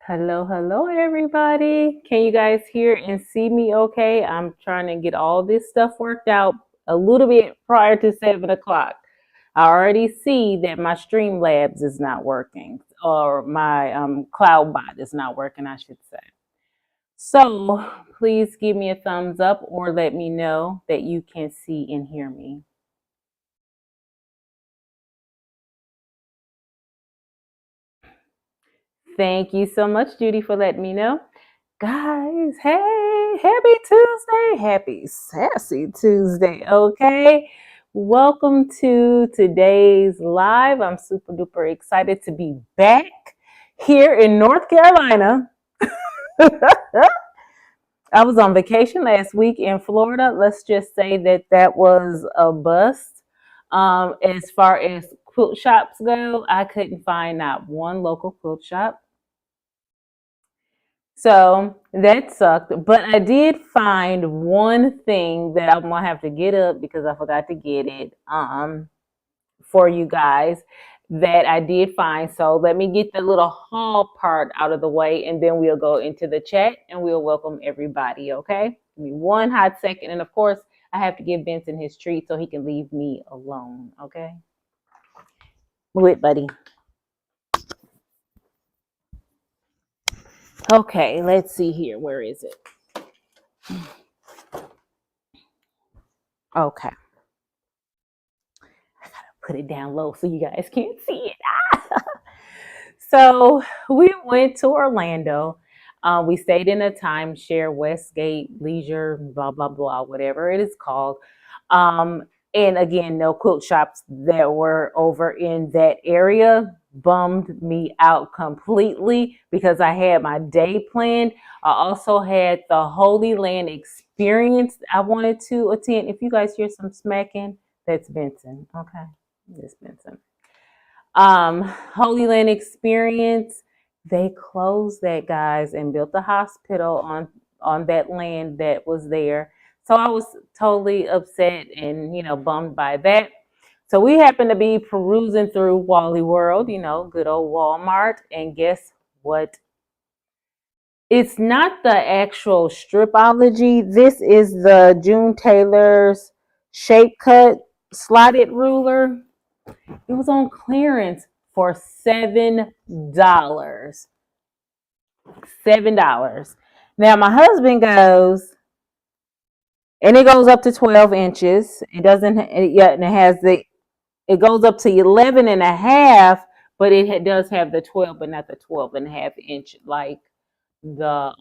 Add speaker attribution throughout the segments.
Speaker 1: Hello, hello, everybody. Can you guys hear and see me okay? I'm trying to get all this stuff worked out a little bit prior to 7 o'clock. I already see that my Streamlabs is not working, or my CloudBot is not working, I should say. So please give me a thumbs up or let me know that you can see and hear me. Thank you so much, Judy, for letting me know. Guys, hey, happy Tuesday. Happy Sassy Tuesday, okay? Welcome to today's live. I'm super duper excited to be back here in North Carolina. I was on vacation last week in Florida. Let's just say that was a bust. As far as quilt shops go, I couldn't find not one local quilt shop. So that sucked. But I did find one thing that I'm gonna have to get up because I forgot to get it for you guys that I did find. So let me get the little haul part out of the way and then we'll go into the chat and we'll welcome everybody, okay? Give me one hot second. And of course, I have to give Benson his treat so he can leave me alone, okay? Wait, buddy. Okay, let's see here. Where is it? Okay. Put it down low so you guys can't see it. So we went to Orlando. We stayed in a timeshare, Westgate Leisure, blah, blah, blah, whatever it is called. And again, no quilt shops that were over in that area. Bummed me out completely because I had my day planned. I also had the Holy Land experience I wanted to attend. If you guys hear some smacking, that's Benson. Okay. It's Benson. Holy Land Experience, they closed that, guys, and built a hospital on that land that was there. So I was totally upset and bummed by that. So we happened to be perusing through Wally World, good old Walmart, and guess what? It's not the actual stripology. This is the June Taylor's shape cut slotted ruler. It was on clearance for $7. $7. Now my husband goes, and it goes up to 12 inches. It doesn't, yeah, and it goes up to 11 and a half, but it does have the 12, but not the 12 and a half inch like the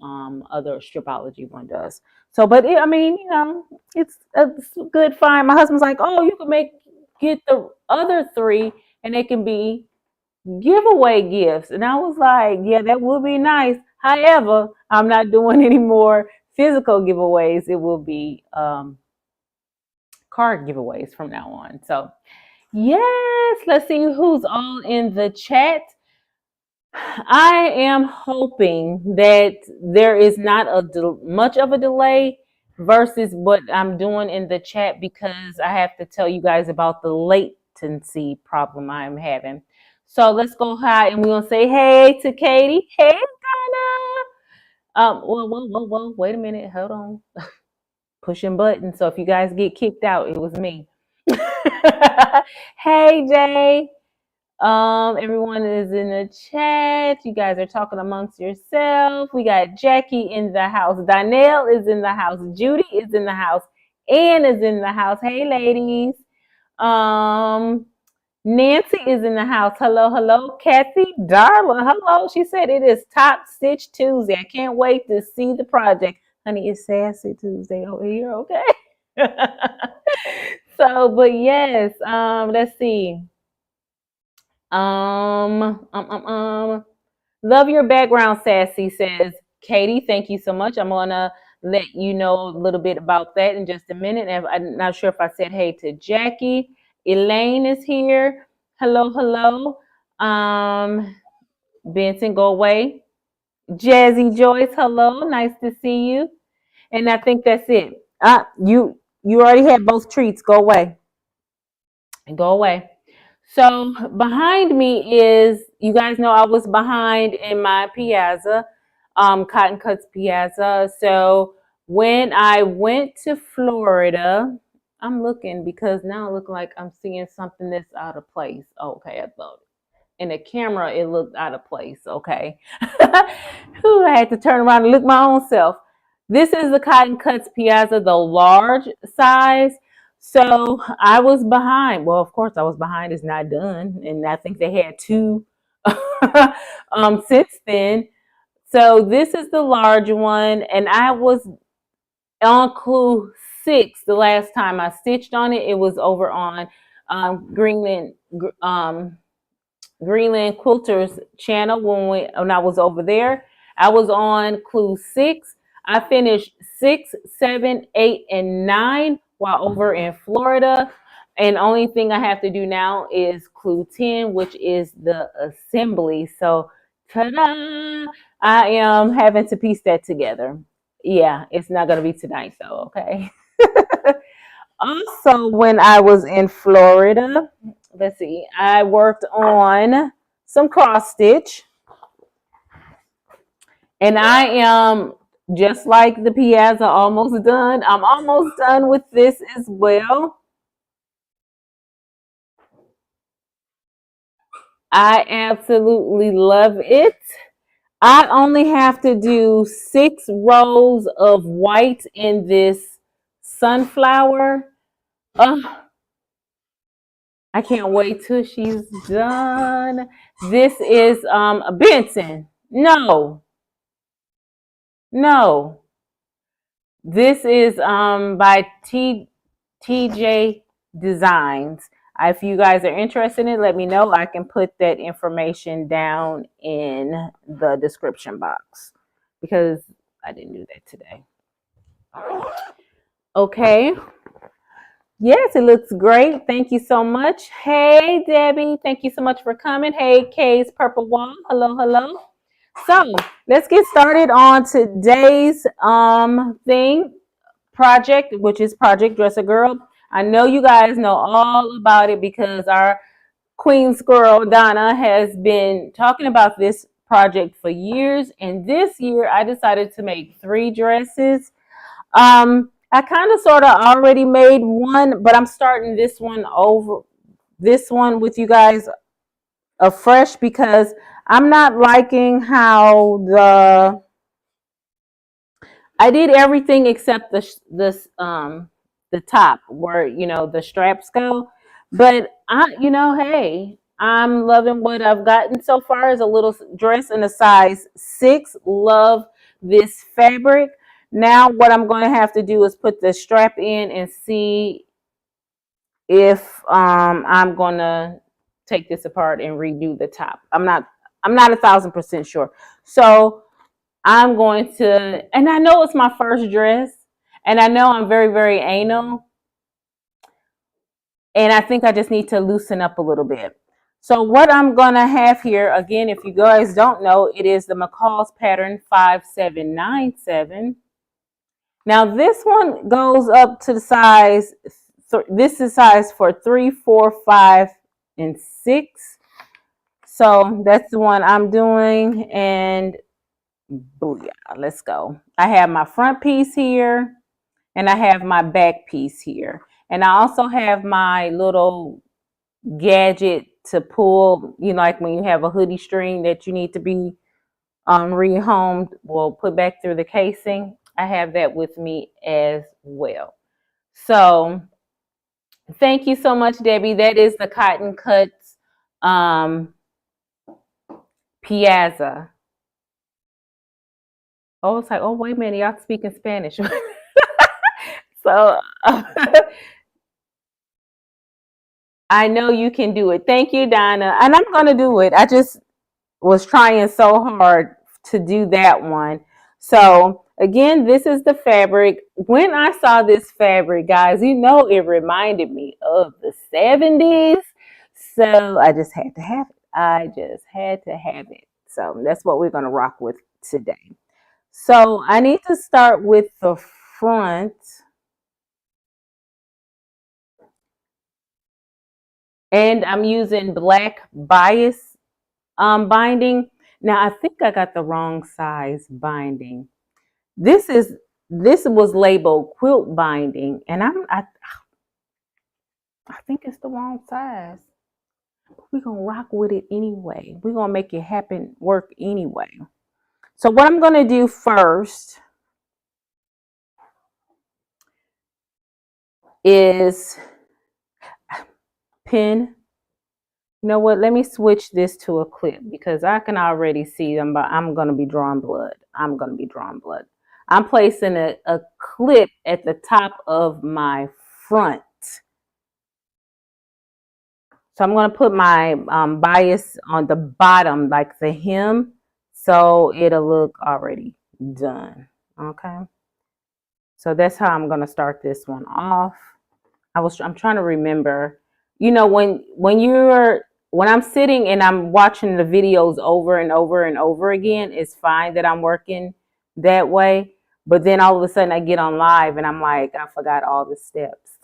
Speaker 1: other stripology one does. So, but I mean, it's a good find. My husband's like, oh, you can get the other three, and they can be giveaway gifts. And I was like, yeah, that would be nice. However, I'm not doing any more physical giveaways. It will be card giveaways from now on. So, yes, let's see who's all in the chat. I am hoping that there is not much of a delay versus what I'm doing in the chat because I have to tell you guys about the latency problem I'm having. So let's go high and we're gonna say hey to Katie. Hey, Donna. Whoa, wait a minute, hold on. Pushing buttons. So if you guys get kicked out, it was me. Hey, Jay. Everyone is in the chat. You guys are talking amongst yourself. We got Jackie in the house. Donnell is in the house. Judy is in the house. Ann is in the house. Hey, ladies. Nancy is in the house. Hello, hello. Kathy, Darla, hello. She said it is Top Stitch Tuesday. I can't wait to see the project. Honey, it's Sassy Tuesday over here, okay? So, but yes, let's see. Love your background, Sassy, says Katie. Thank you so much. I'm gonna let you know a little bit about that in just a minute. And I'm not sure if I said hey to Jackie. Elaine is here. Hello, hello. Benson, go away. Jazzy Joyce, hello. Nice to see you. And I think that's it. You already had both treats. Go away. Go away. So behind me is, you guys know I was behind in my piazza, Cotton Cuts Piazza. So when I went to Florida, I'm looking because now it looks like I'm seeing something that's out of place. Okay, I thought in the camera it looked out of place. Okay. Who I had to turn around and look my own self. This is the Cotton Cuts Piazza, the large size. So I was behind. Well, of course I was behind. It's not done. And I think they had two since then. So this is the large one. And I was on clue 6 the last time I stitched on it. It was over on Greenland Greenland Quilters channel when I was over there. I was on clue 6. I finished 6, 7, 8, and 9 while over in Florida. And only thing I have to do now is clue 10, which is the assembly. So, ta-da! I am having to piece that together. Yeah, it's not going to be tonight though, okay? Also, when I was in Florida, let's see, I worked on some cross stitch, and I am just like the piazza, almost done. I'm almost done with this as well. I absolutely love it. I only have to do 6 rows of white in this sunflower. I can't wait till she's done. This is a Benson. No, no. This is by TJ Designs. If you guys are interested in it, let me know. I can put that information down in the description box because I didn't do that today. Okay. Yes, it looks great. Thank you so much. Hey, Debbie. Thank you so much for coming. Hey, Kay's Purple Wall. Hello, hello. So let's get started on today's project, which is Project Dress a Girl. I know you guys know all about it because our Queen Squirrel Donna has been talking about this project for years, and this year I decided to make 3 dresses. I kind of sort of already made one, but I'm starting this one with you guys afresh because I'm not liking how I did everything except the top where the straps go. But hey, I'm loving what I've gotten so far as a little dress in a size 6. Love this fabric. Now what I'm going to have to do is put the strap in and see if I'm going to take this apart and redo the top. I'm not 1,000% sure. So I'm going to, and I know it's my first dress, and I know I'm very, very anal, and I think I just need to loosen up a little bit. So what I'm going to have here, again, if you guys don't know, it is the Mccall'S pattern 5797. Now this one goes up to the size, this is size for 3, 4, 5, and 6. So that's the one I'm doing, and booyah, let's go. I have my front piece here, and I have my back piece here. And I also have my little gadget to pull, like when you have a hoodie string that you need to be rehomed, well, put back through the casing. I have that with me as well. So thank you so much, Debbie. That is the Cotton Cuts Piazza. Oh, it's like, oh, wait a minute, y'all speaking Spanish. So I know you can do it. Thank you, Donna. And I'm going to do it. I just was trying so hard to do that one. So again, this is the fabric. When I saw this fabric, guys, it reminded me of the 70s. So I just had to have it. I just had to have it. So that's what we're going to rock with today. So I need to start with the front. And I'm using black bias binding. Now I think I got the wrong size binding. This was labeled quilt binding, and I think it's the wrong size. We're gonna rock with it anyway. We're gonna make it happen, work anyway. So what I'm gonna do first is pin. You know what? Let me switch this to a clip because I can already see them, but I'm gonna be drawing blood. I'm gonna be drawing blood. I'm placing a clip at the top of my front. So I'm going to put my bias on the bottom, like the hem, so it'll look already done. Okay. So that's how I'm going to start this one off. I'm trying to remember, you know, when I'm sitting and I'm watching the videos over and over and over again, it's fine that I'm working that way. But then all of a sudden I get on live and I'm like, I forgot all the steps.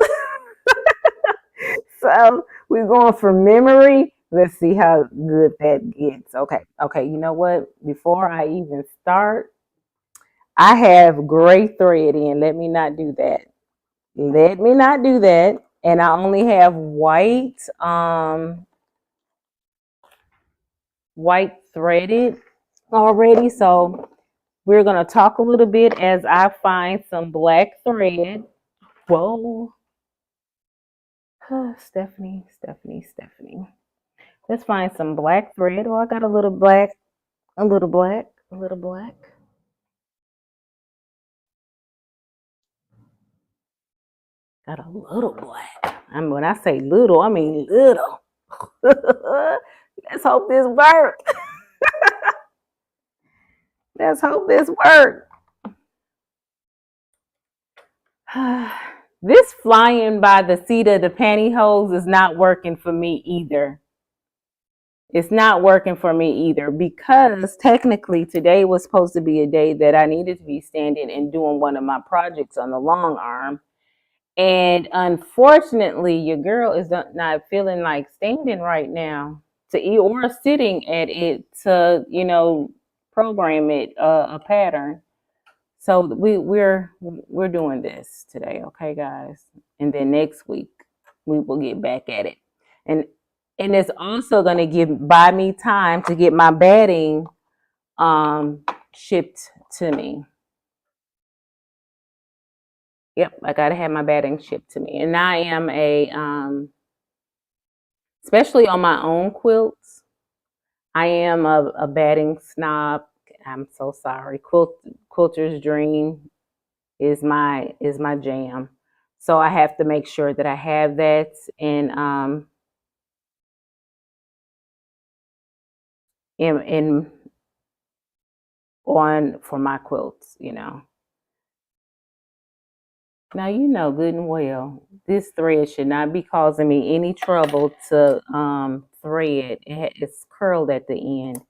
Speaker 1: So we're going from memory. Let's see how good that gets. Okay. Okay. You know what? Before I even start, I have gray thread in. Let me not do that. Let me not do that. And I only have white threaded already. So we're going to talk a little bit as I find some black thread. Whoa. Stephanie. Let's find some black thread. Oh, I got a little black. A little black. Got a little black. I mean, when I say little, I mean little. Let's hope this works. Let's hope this works. This flying by the seat of the pantyhose is not working for me either. It's not working for me either because technically today was supposed to be a day that I needed to be standing and doing one of my projects on the long arm. And unfortunately, your girl is not feeling like standing right now to eat or sitting at it to, you know, program it a pattern. So we're doing this today, okay, guys? And then next week we will get back at it. And it's also going to buy me time to get my batting shipped to me. Yep, I gotta have my batting shipped to me. And I am especially on my own quilts, I am a batting snob. I'm so sorry. Quilter's Dream is my jam. So I have to make sure that I have that in on for my quilts, you know. Now you know good and well this thread should not be causing me any trouble to thread. It's curled at the end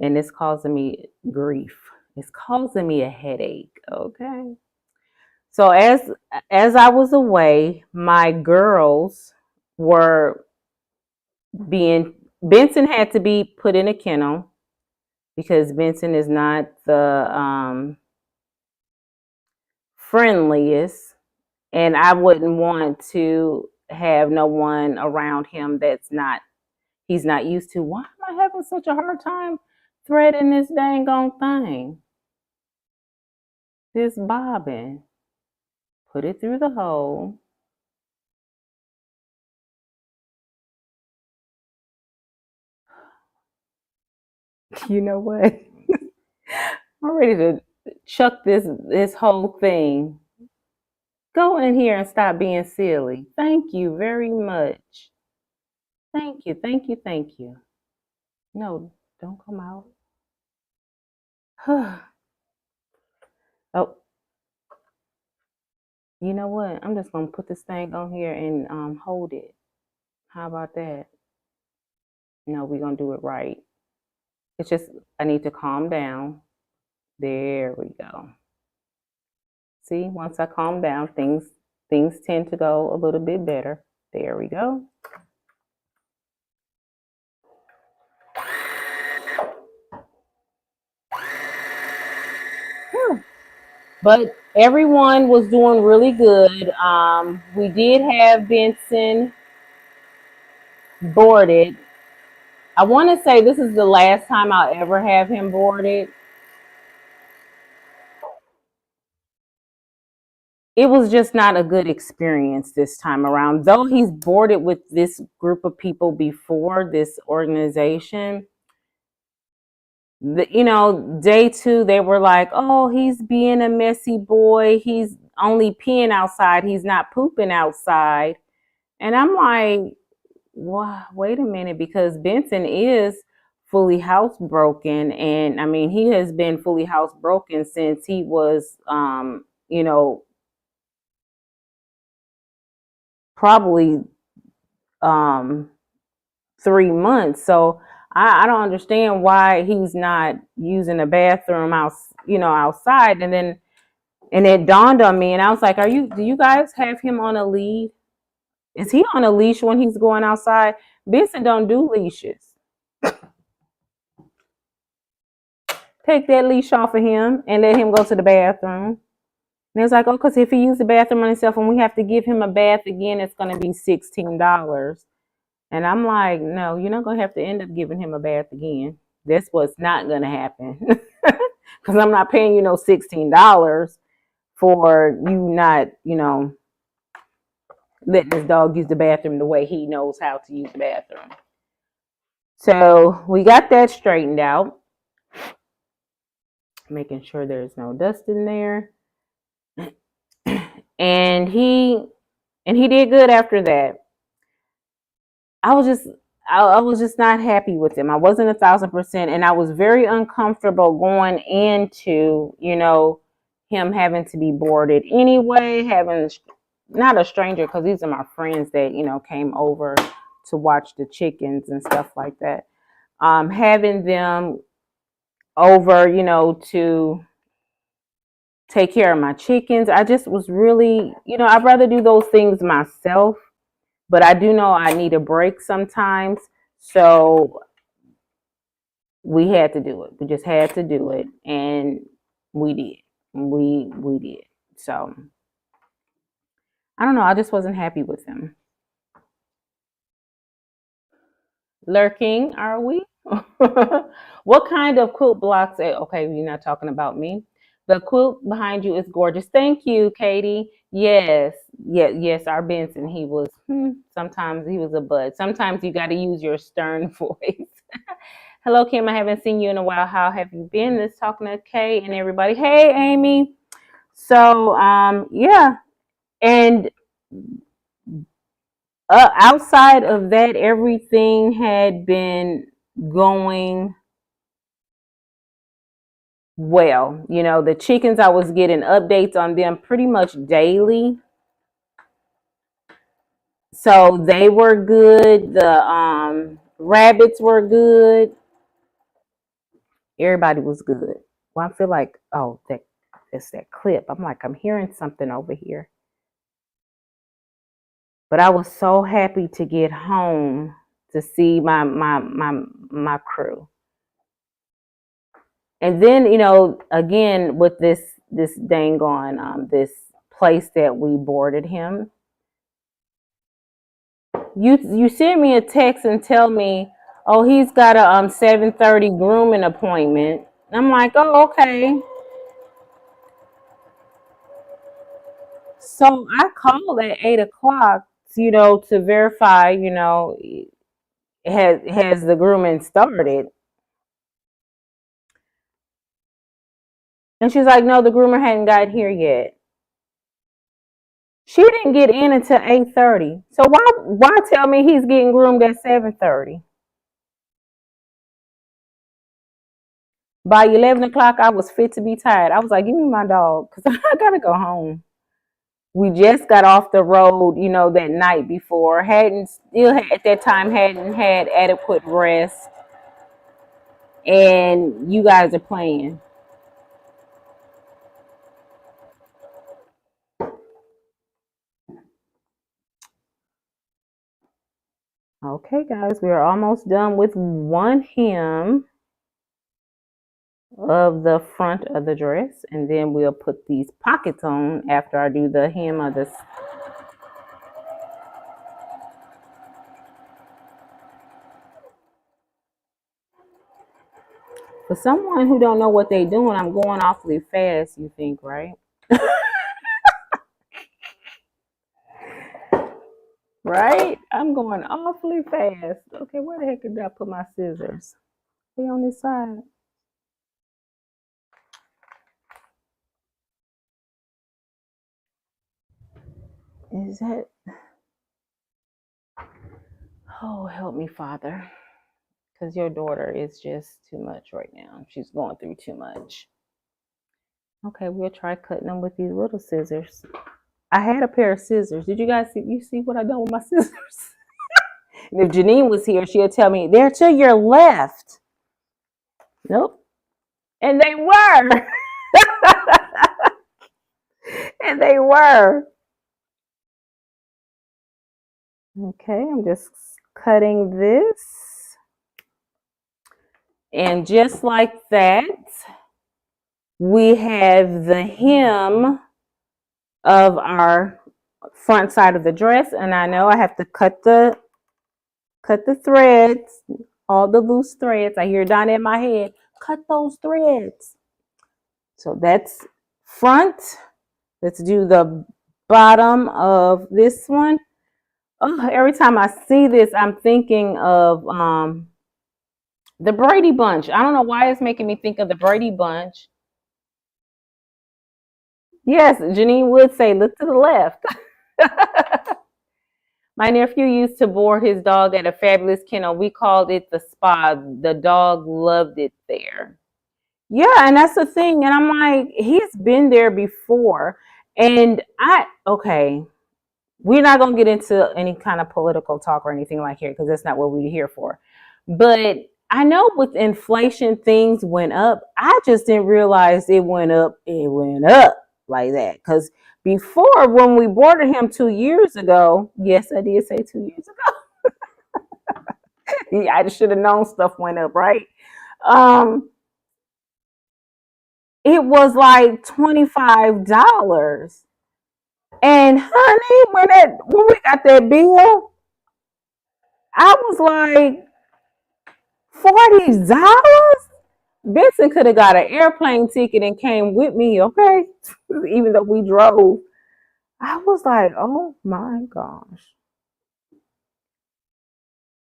Speaker 1: and it's causing me grief. It's causing me a headache, okay? So as I was away, my girls were Benson had to be put in a kennel because Benson is not the friendliest, and I wouldn't want to have no one around him he's not used to. Why am I having such a hard time threading this dang on thing? This bobbin. Put it through the hole. You know what? I'm ready to chuck this whole thing. Go in here and stop being silly. Thank you very much. Thank you. No, don't come out. Oh, you know what? I'm just gonna put this thing on here and hold it. How about that? No, we're gonna do it right. It's just I need to calm down. There we go. See, once I calm down, things tend to go a little bit better. There we go. But everyone was doing really good. We did have Benson boarded. I want to say this is the last time I'll ever have him boarded. It was just not a good experience this time around. Though he's boarded with this group of people before, this organization, day two, they were like, oh, he's being a messy boy. He's only peeing outside. He's not pooping outside. And I'm like, wow, wait a minute, because Benson is fully housebroken. And I mean, he has been fully housebroken since he was, probably um, 3 months. So I don't understand why he's not using a bathroom outside. And it dawned on me, and I was like, do you guys have him on a lead? Is he on a leash when he's going outside? Benson don't do leashes. Take that leash off of him and let him go to the bathroom. And it's like, oh, because if he uses the bathroom on himself and we have to give him a bath again, it's going to be $16. And I'm like, no, you're not going to have to end up giving him a bath again. That's what's not going to happen. Because I'm not paying you no $16 for you not, letting this dog use the bathroom the way he knows how to use the bathroom. So we got that straightened out, making sure there's no dust in there. And he did good after that. I was just not happy with him. I wasn't 1,000%, and I was very uncomfortable going into, him having to be boarded anyway, having not a stranger, because these are my friends that, came over to watch the chickens and stuff like that. Having them over, to take care of my chickens. I just was really, I'd rather do those things myself, but I do know I need a break sometimes. So we had to do it. We just had to do it, and we did. We did. So I don't know. I just wasn't happy with him. Lurking, are we? What kind of quilt blocks? Okay, you're not talking about me. The quilt behind you is gorgeous. Thank you, Katie. Yes, yes. Our Benson, he was. Sometimes he was a bud. Sometimes you got to use your stern voice. Hello, Kim. I haven't seen you in a while. How have you been? Let's talking to Kay and everybody. Hey, Amy. So, yeah, and outside of that, everything had been going well. The chickens, I was getting updates on them pretty much daily. So they were good. The rabbits were good. Everybody was good. Well, I feel like, oh, it's that clip. I'm like, I'm hearing something over here. But I was so happy to get home to see my crew. And then, again with this dang on this place that we boarded him, you send me a text and tell me, oh, he's got a 7:30 grooming appointment. I'm like, oh, okay. So I called at 8 o'clock, to verify, has the grooming started. And she's like, no, the groomer hadn't got here yet. She didn't get in until 8:30. So why tell me he's getting groomed at 7:30? By 11 o'clock, I was fit to be tired. I was like, give me my dog, because I gotta go home. We just got off the road, that night before. At that time hadn't had adequate rest, and you guys are playing. Okay, guys, we're almost done with one hem. of the front of the dress, and then we'll put these pockets on after I do the hem of this. For someone who don't know what they're doing, I'm going awfully fast, you think, right? Right? I'm going awfully fast. Okay, where the heck did I put my scissors? They on this side. Is that? Oh, help me, Father. Because your daughter is just too much right now. She's going through too much. Okay, we'll try cutting them with these little scissors. I had a pair of scissors. Did you guys see? You see what I done with my scissors? And if Janine was here, she'll tell me, they're to your left. Nope. And they were. And they were. Okay, I'm just cutting this. And just like that, we have the hem of our front side of the dress. And I know I have to cut the threads, all the loose threads. I hear down in my head, cut those threads. So that's front. Let's do the bottom of this one. Oh, every time I see this, I'm thinking of the Brady Bunch. I don't know why it's making me think of the Brady Bunch. Yes, Janine would say, look to the left. My nephew used to board his dog at a fabulous kennel. We called it the spa. The dog loved it there. Yeah, and that's the thing. And I'm like, he's been there before. And okay, we're not going to get into any kind of political talk or anything like here because that's not what we're here for. But I know with inflation, things went up. I just didn't realize it went up. It went up like that. Because before, when we boarded him 2 years ago, yes, I did say 2 years ago. Yeah, I should have known stuff went up, right? It was like $25. And honey, when we got that bill, I was like, $40? Benson could have got an airplane ticket and came with me, okay? Even though we drove. I was like, oh my gosh.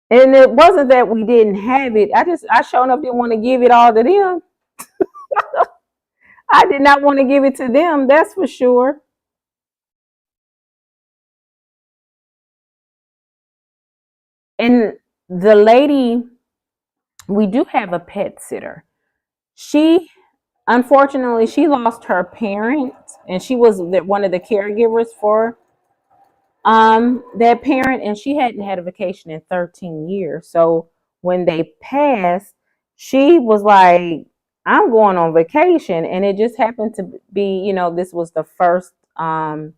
Speaker 1: And it wasn't that we didn't have it. I sure enough didn't want to give it all to them. I did not want to give it to them, that's for sure. And the lady, we do have a pet sitter. Unfortunately, she lost her parent, and she was one of the caregivers for that parent, and she hadn't had a vacation in 13 years. So when they passed, she was like, I'm going on vacation. And it just happened to be, this was the first time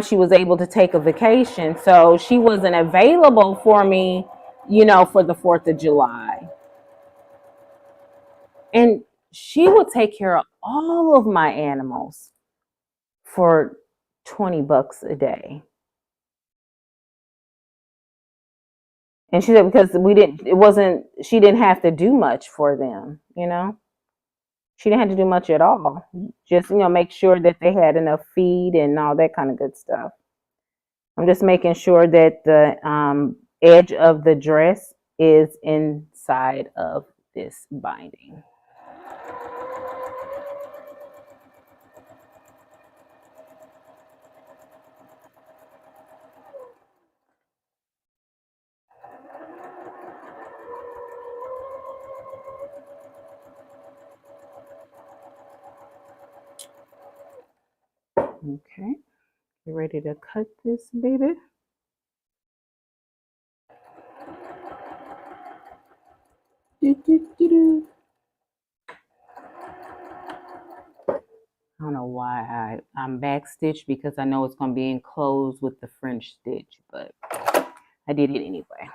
Speaker 1: she was able to take a vacation. So she wasn't available for me, for the 4th of July. And she would take care of all of my animals for $20 a day. And she said because she didn't have to do much for them, She didn't have to do much at all. Just, make sure that they had enough feed and all that kind of good stuff. I'm just making sure that the edge of the dress is inside of this binding. Okay, you ready to cut this, baby? I don't know why I'm backstitched because I know it's going to be enclosed with the French stitch, but I did it anyway.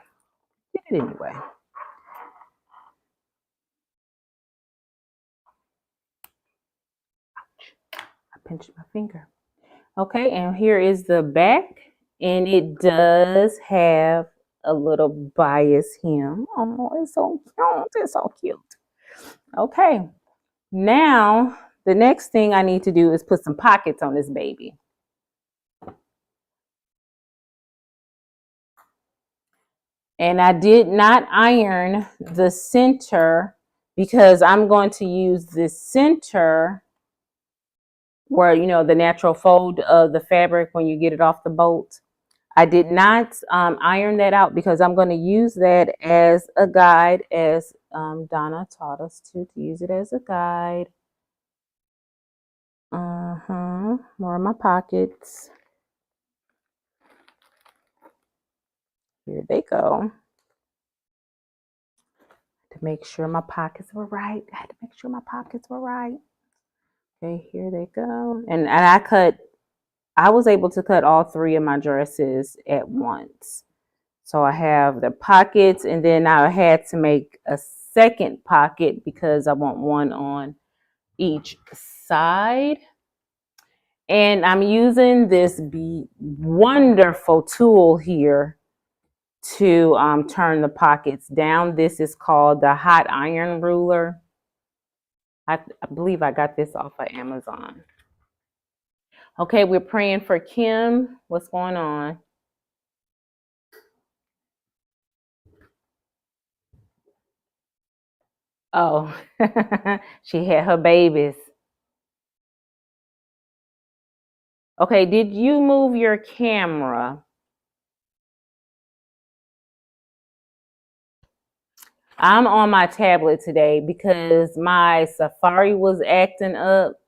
Speaker 1: pinch my finger. Okay, and here is the back, and it does have a little bias hem. Oh, it's so cute. It's so cute. Okay, now the next thing I need to do is put some pockets on this baby. And I did not iron the center because I'm going to use this center where, you know, the natural fold of the fabric when you get it off the bolt. I did not iron that out because I'm going to use that as a guide, as Donna taught us to use it as a guide. More of my pockets. Here they go. To make sure my pockets were right. I had to make sure my pockets were right. Okay, here they go. And I was able to cut all 3 of my dresses at once. So I have the pockets, and then I had to make a second pocket because I want one on each side. And I'm using this wonderful tool here to turn the pockets down. This is called the hot iron ruler. I believe I got this off of Amazon. Okay, we're praying for Kim. What's going on? Oh, she had her babies. Okay, did you move your camera? I'm on my tablet today because my Safari was acting up.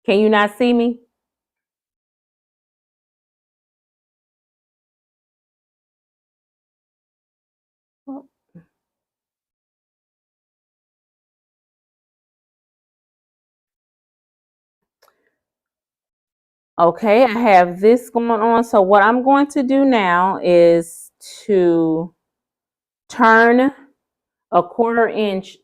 Speaker 1: Can you not see me? Okay, I have this going on. So what I'm going to do now is to turn a 1/4 inch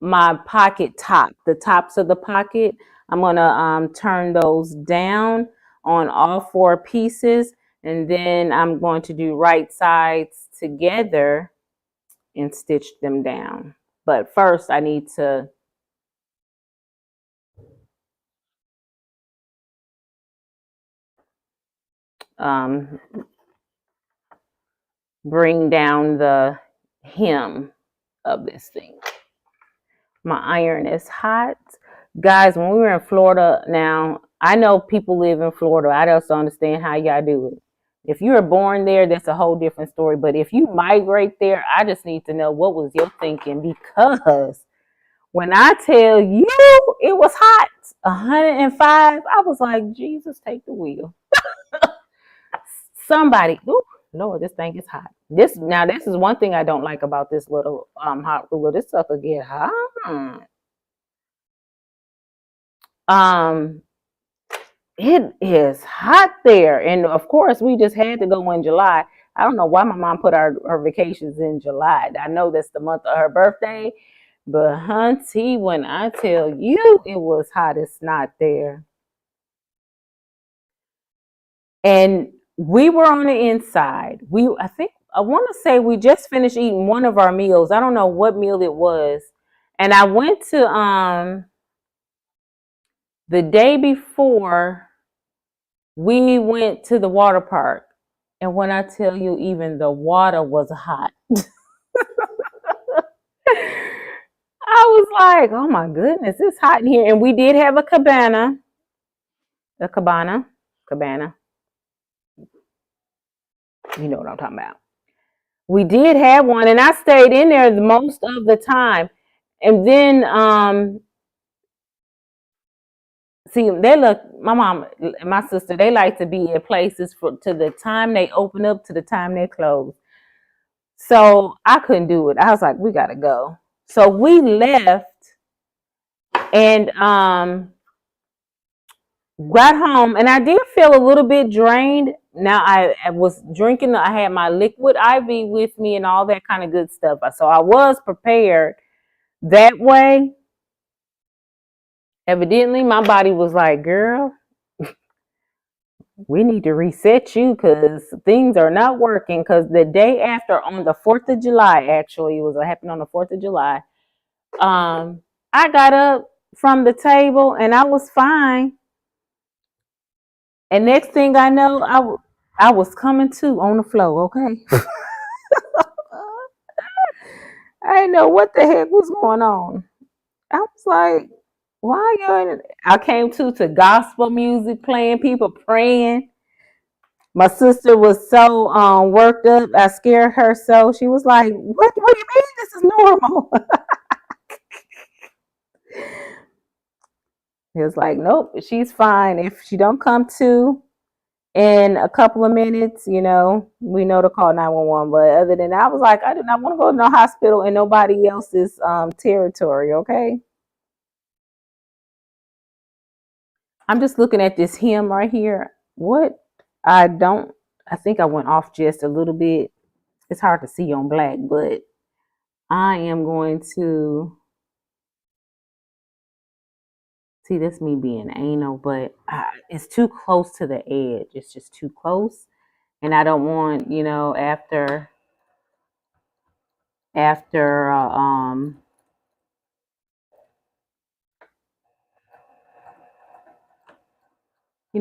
Speaker 1: my pocket top, the tops of the pocket. I'm going to turn those down on all 4 pieces, and then I'm going to do right sides together and stitch them down. But first I need to bring down the hem of this thing. My iron is hot. Guys, when we were in Florida, now, I know people live in Florida. I just don't understand how y'all do it. If you were born there, that's a whole different story. But if you migrate there, I just need to know what was your thinking, because when I tell you it was hot, 105, I was like, Jesus, take the wheel. Somebody, ooh, Lord, this thing is hot. This is one thing I don't like about this little hot ruler. This sucker get hot. It is hot there, and of course we just had to go in July. I don't know why my mom put her vacations in July. I know that's the month of her birthday, but hunty, when I tell you it was hot as snot there. And we were on the inside. I want to say we just finished eating one of our meals. I don't know what meal it was. And I went to the day before, we went to the water park. And when I tell you, even the water was hot. I was like, oh my goodness, it's hot in here. And we did have a cabana. You know what I'm talking about. We did have one, and I stayed in there the most of the time. And then, see, my mom and my sister, they like to be at places to the time they open up to the time they close. So I couldn't do it. I was like, we gotta go. So we left and got home, and I did feel a little bit drained. Now I was drinking, I had my liquid IV with me and all that kind of good stuff. So I was prepared that way. Evidently, my body was like, girl, we need to reset you because things are not working. Because the day after, on the 4th of July, actually, it was happened on the 4th of July. I got up from the table and I was fine. And next thing I know, I was coming to on the floor, okay? I didn't know what the heck was going on. I was like, why you in? I came to gospel music playing, people praying. My sister was so worked up, I scared her so. She was like, what do you mean this is normal? It was like, nope, she's fine. If she don't come to in a couple of minutes, we know to call 911. But other than that, I was like, I do not want to go to no hospital in nobody else's territory, okay? I'm just looking at this hem right here. I think I went off just a little bit. It's hard to see on black, but I am going to see, that's me being anal, but it's too close to the edge. It's just too close. And I don't want, after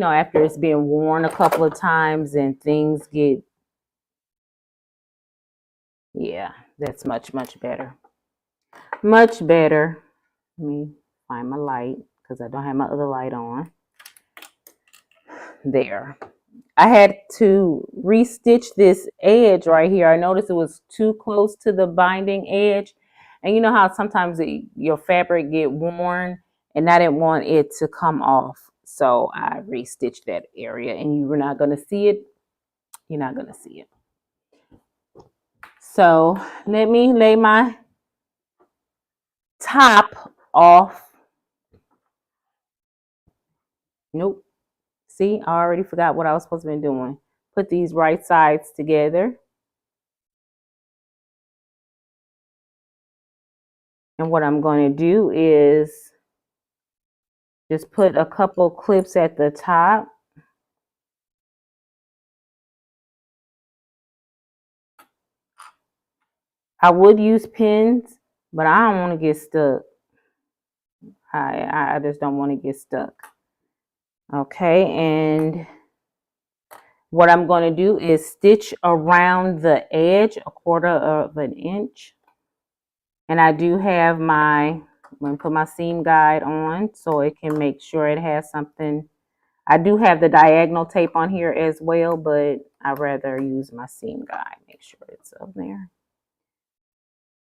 Speaker 1: after it's been worn a couple of times and things get, yeah, that's much, much better. Much better. Let me find my light because I don't have my other light on. There. I had to restitch this edge right here. I noticed it was too close to the binding edge. And you know how sometimes your fabric get worn, and I didn't want it to come off. So I restitched that area, and you were not going to see it. You're not going to see it. So let me lay my top off. Nope. See, I already forgot what I was supposed to be doing. Put these right sides together. And what I'm going to do is just put a couple clips at the top. I would use pins, but I don't want to get stuck. I just don't want to get stuck. Okay, and what I'm going to do is stitch around the edge 1/4 of an inch. And I do have I'm going to put my seam guide on so it can make sure it has something. I do have the diagonal tape on here as well, but I'd rather use my seam guide. Make sure it's up there.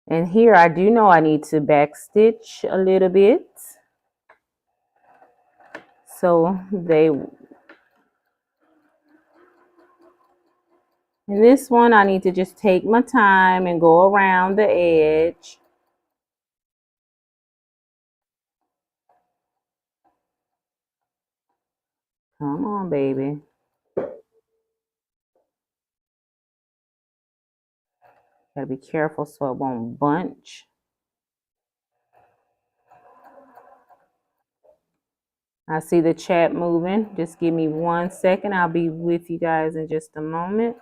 Speaker 1: And here I do know I need to back stitch a little bit. So in this one, I need to just take my time and go around the edge. Come on, baby. Gotta be careful so it won't bunch. I see the chat moving. Just give me 1 second. I'll be with you guys in just a moment.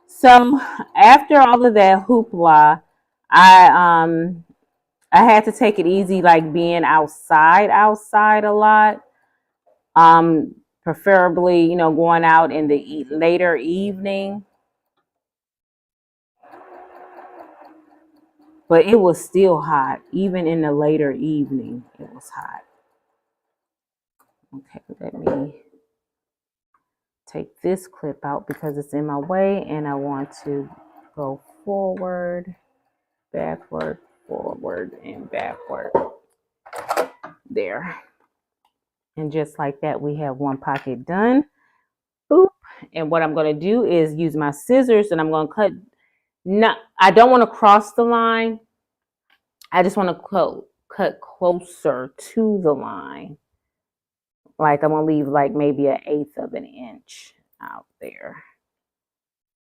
Speaker 1: So after all of that hoopla, I had to take it easy, like being outside a lot. Preferably, going out in the later evening. But it was still hot. Even in the later evening, it was hot. Okay, let me take this clip out because it's in my way and I want to go forward, backward, forward, and backward. There. And just like that, we have one pocket done. Boop. And what I'm going to do is use my scissors and I'm going to cut. I don't want to cross the line. I just want to cut closer to the line. Like I'm going to leave like maybe 1/8 of an inch out there.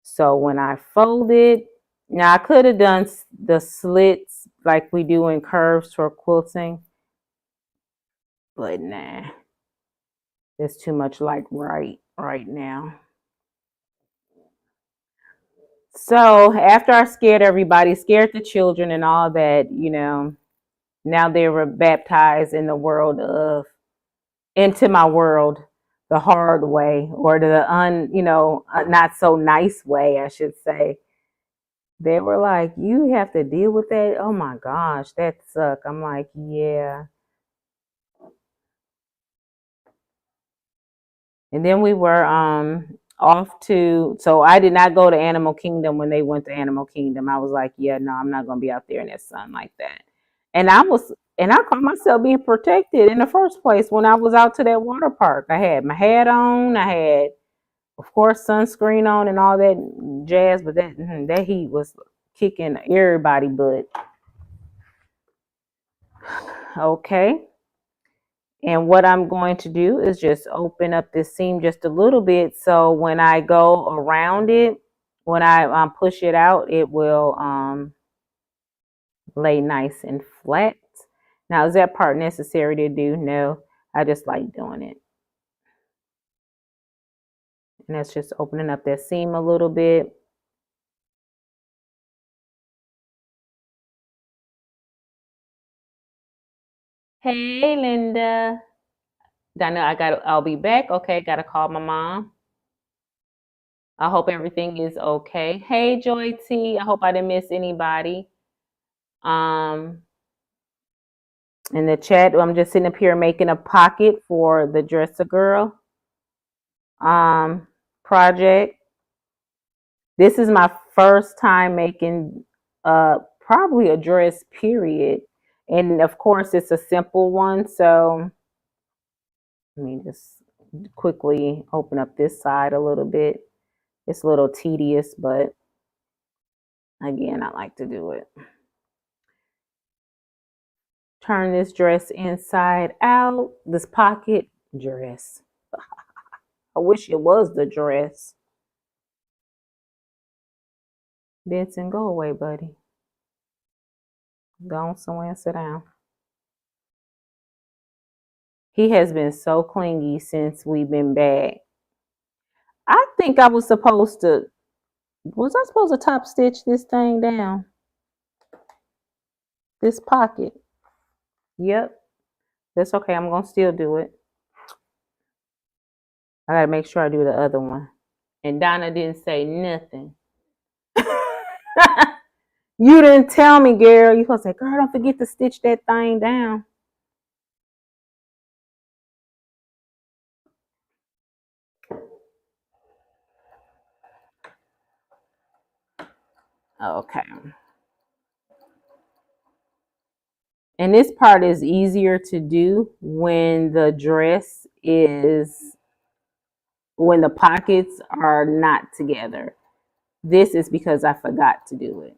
Speaker 1: So when I fold it, now I could have done the slits like we do in curves for quilting, but nah, there's too much like right now. So after I scared everybody, scared the children and all that, you know, now they were baptized in the world of into my world the hard way, or the not so nice way, I should say. They were like, you have to deal with that. Oh my gosh, that sucked. I'm like, yeah. And then we were off to, so I did not go to Animal Kingdom when they went to Animal Kingdom. I was like, yeah, no, I'm not gonna be out there in that sun like that. And I caught myself being protected in the first place when I was out to that water park. I had my hat on, I had, of course, sunscreen on and all that jazz, but that heat was kicking everybody butt. Okay. And what I'm going to do is just open up this seam just a little bit, so when I go around it, when I push it out, it will lay nice and flat. Now, is that part necessary to do? No, I just like doing it. And that's just opening up that seam a little bit. Hey, Linda. I'll be back. Okay, gotta call my mom. I hope everything is okay. Hey, Joy T. I hope I didn't miss anybody. Um, in the chat, I'm just sitting up here making a pocket for the Dress a Girl project. This is my first time making probably a dress, period. And of course, it's a simple one. So let me just quickly open up this side a little bit. It's a little tedious, but again, I like to do it. Turn this dress inside out. This pocket dress. I wish it was the dress. Benson, go away, buddy. Go on somewhere and sit down. He has been so clingy since we've been back. I think I was supposed to top stitch this thing down? This pocket. Yep. That's okay. I'm going to still do it. I got to make sure I do the other one. And Donna didn't say nothing. You didn't tell me, girl. You supposed to say, girl, don't forget to stitch that thing down. Okay. And this part is easier to do when the pockets are not together. This is because I forgot to do it.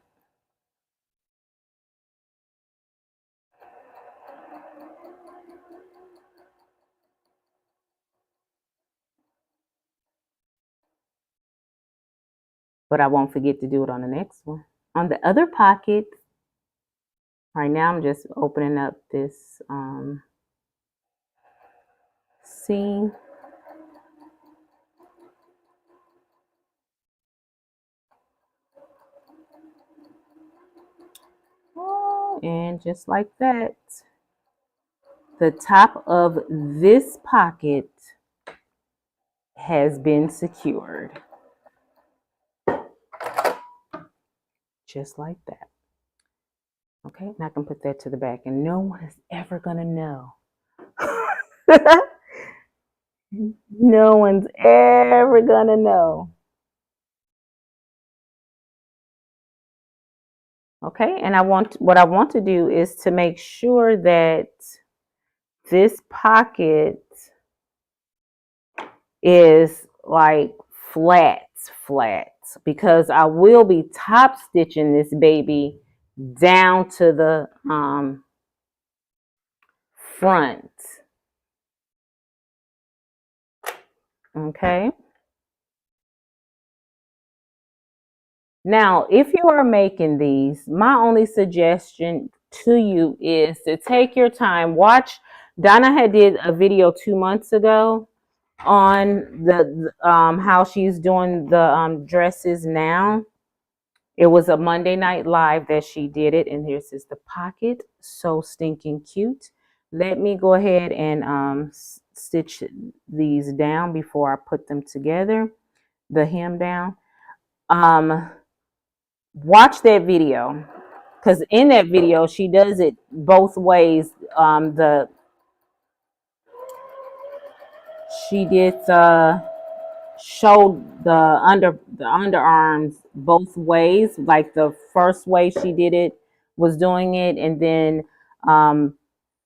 Speaker 1: But I won't forget to do it on the next one. On the other pocket, right now I'm just opening up this seam. And just like that, the top of this pocket has been secured. Just like that. Okay, and I can put that to the back, and no one is ever gonna know. No one's ever gonna know. Okay, and what I want to do is to make sure that this pocket is like flat, because I will be top stitching this baby down to the front. Okay. Now, if you are making these, my only suggestion to you is to take your time, watch Donna had did a video 2 months ago on the how she's doing the dresses now. It was a Monday night live that she did it, and here's the pocket, so stinking cute. Let me go ahead and stitch these down before I put them together, the hem down. Watch that video, because in that video she does it both ways. She did showed the underarms both ways. Like the first way she did it was doing it, and then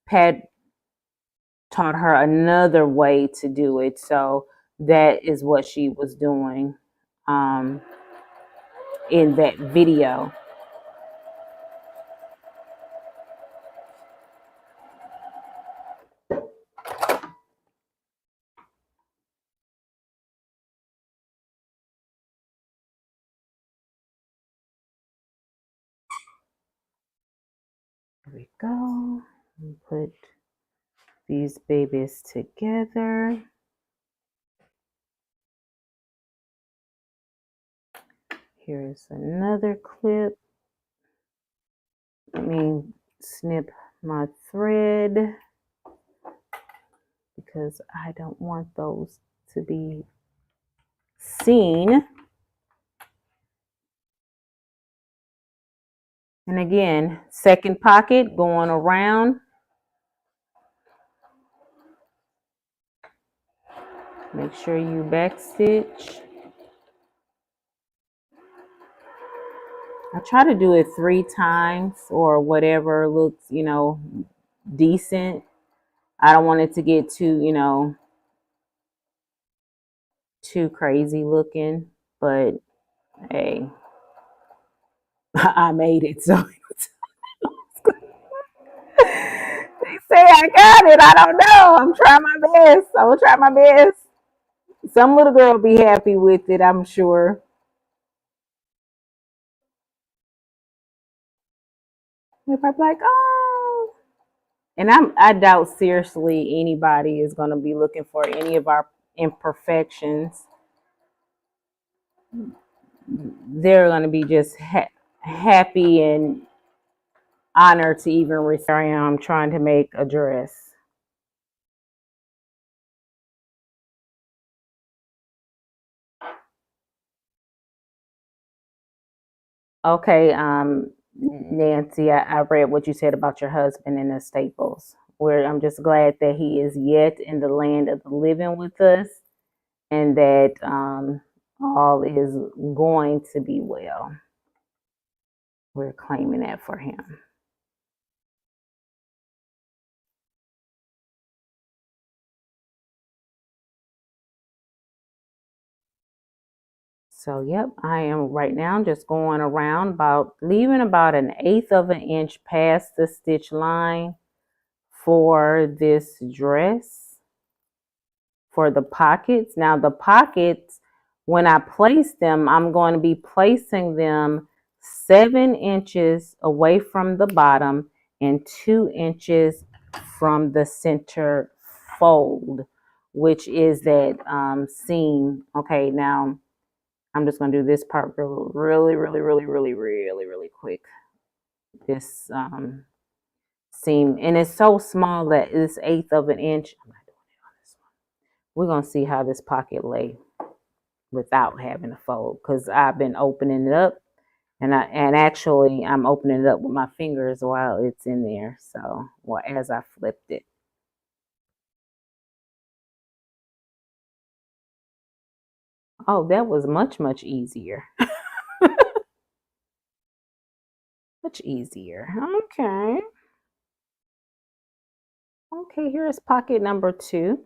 Speaker 1: Pat taught her another way to do it. So that is what she was doing in that video. There we go. Put these babies together. Here's another clip. Let me snip my thread because I don't want those to be seen. And again, second pocket going around. Make sure you back stitch. I try to do it 3 times or whatever looks, decent. I don't want it to get too, too crazy looking, but hey, I made it. So they say I got it. I don't know. I'm trying my best. I will try my best. Some little girl will be happy with it, I'm sure. If I'm like, oh, and I doubt seriously anybody is going to be looking for any of our imperfections. They're going to be just happy and honored to even receive. I am trying to make a dress. Okay, Nancy, I read what you said about your husband in the Staples, where I'm just glad that he is yet in the land of the living with us, and that all is going to be well. We're claiming that for him. So, yep, I am right now just going around leaving about 1/8 of an inch past the stitch line for this dress, for the pockets. Now, the pockets, when I place them, I'm going to be placing them 7 inches away from the bottom and 2 inches from the center fold, which is that seam. Okay, now I'm just going to do this part really quick. This seam, and it's so small that it's 1/8 of an inch. I'm not doing it on this one. We're going to see how this pocket lay without having to fold, because I've been opening it up, and actually I'm opening it up with my fingers while it's in there. So, well, as I flipped it. Oh, that was much easier. Much easier. Okay. Okay, here's pocket number 2.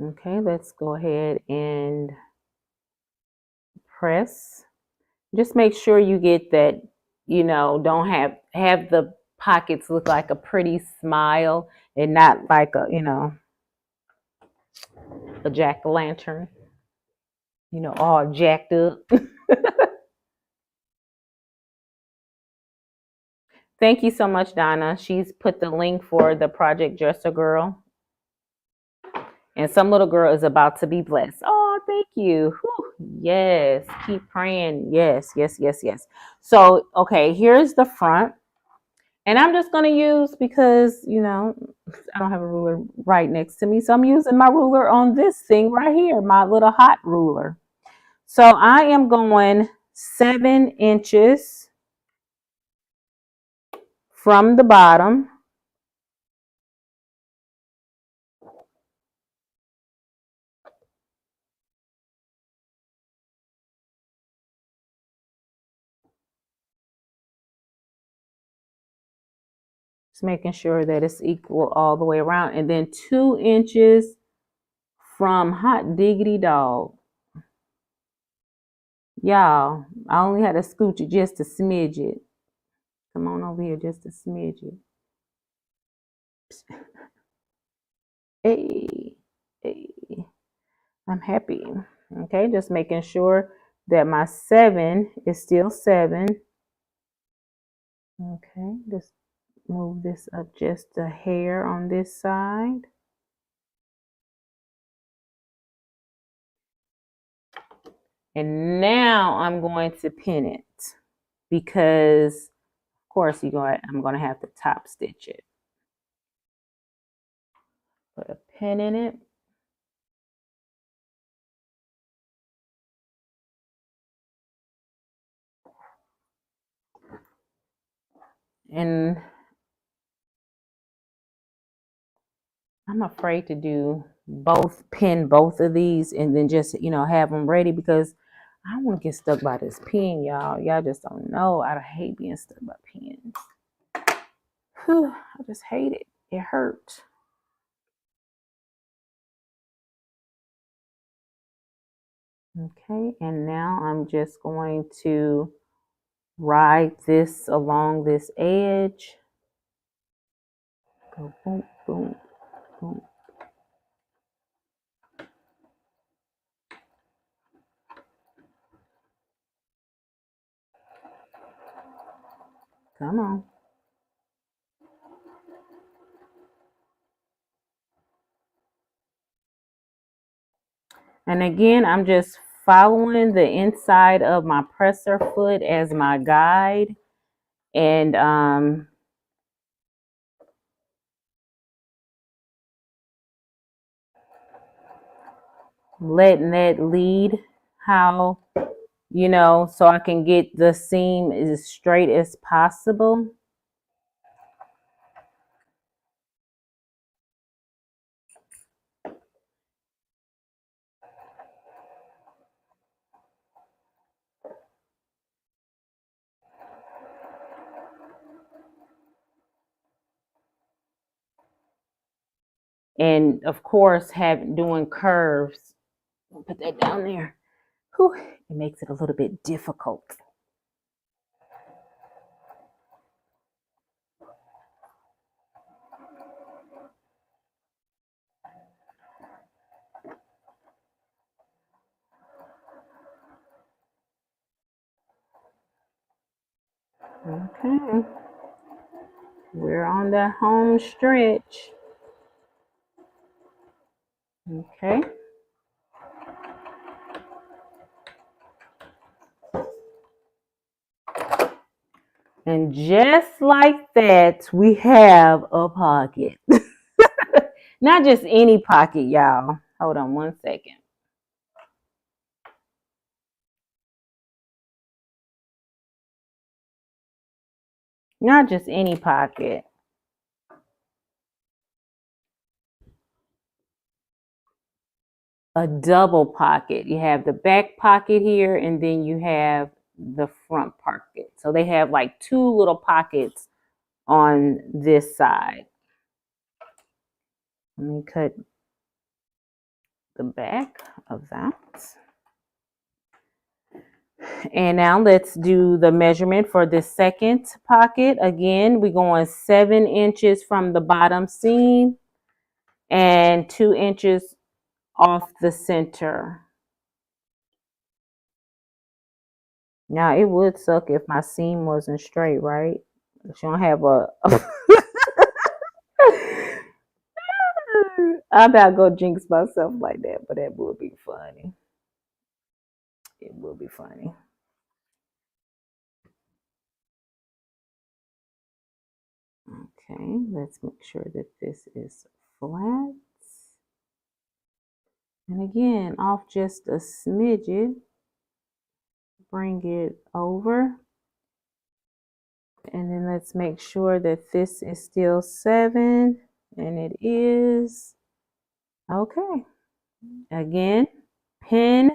Speaker 1: Okay, let's go ahead and press. Just make sure you get that, don't have the pockets look like a pretty smile and not like a, a jack-o'-lantern, all jacked up. Thank you so much, Donna. She's put the link for the Project Just a Girl. And some little girl is about to be blessed. Oh, thank you. Whew. Yes, keep praying. Yes, yes, yes, yes. So, okay, here's the front. And I'm just going to use, because, you know, I don't have a ruler right next to me. So I'm using my ruler on this thing right here, my little hot ruler. So I am going 7 inches from the bottom. Just making sure that it's equal all the way around. And then 2 inches from hot diggity dog. Y'all, I only had to scooch it just a smidge it. Come on over here, just a smidge it. Hey, hey, I'm happy. Okay, just making sure that my 7 is still 7. Okay, just move this up just a hair on this side. And now I'm going to pin it, because of course I'm going to have to top stitch it. Put a pin in it. And I'm afraid to pin both of these and then just, you know, have them ready, because I don't want to get stuck by this pin, y'all. Y'all just don't know. I hate being stuck by pins. Whew, I just hate it. It hurts. Okay, and now I'm just going to ride this along this edge. Go boom, boom, boom. Come on. And again, I'm just following the inside of my presser foot as my guide, and letting that lead how, you know, so I can get the seam as straight as possible. And of course, doing curves. I'll put that down there. Whew, it makes it a little bit difficult. Okay, we're on the home stretch. Okay. And just like that, we have a pocket. Not just any pocket, y'all. Hold on one second. Not just any pocket. A double pocket. You have the back pocket here, and then you have the front pocket. So they have like 2 little pockets on this side. Let me cut the back of that. And now let's do the measurement for the second pocket. Again, we're going 7 inches from the bottom seam and 2 inches off the center. Now it would suck if my seam wasn't straight, right? She don't have a. I'm not gonna jinx myself like that, but that would be funny. It will be funny. Okay, let's make sure that this is flat. And again, off just a smidget, bring it over. And then let's make sure that this is still 7, and it is. Okay, again, pin,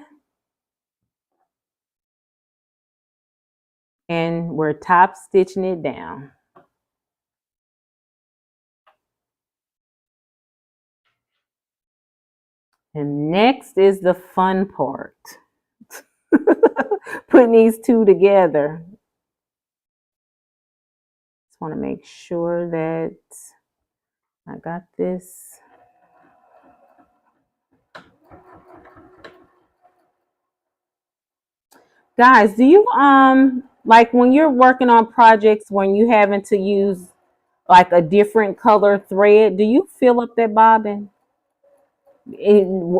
Speaker 1: and we're top stitching it down. And next is the fun part. Putting these two together. Just want to make sure that I got this. Guys, do you like when you're working on projects when you having to use like a different color thread, do you fill up that bobbin?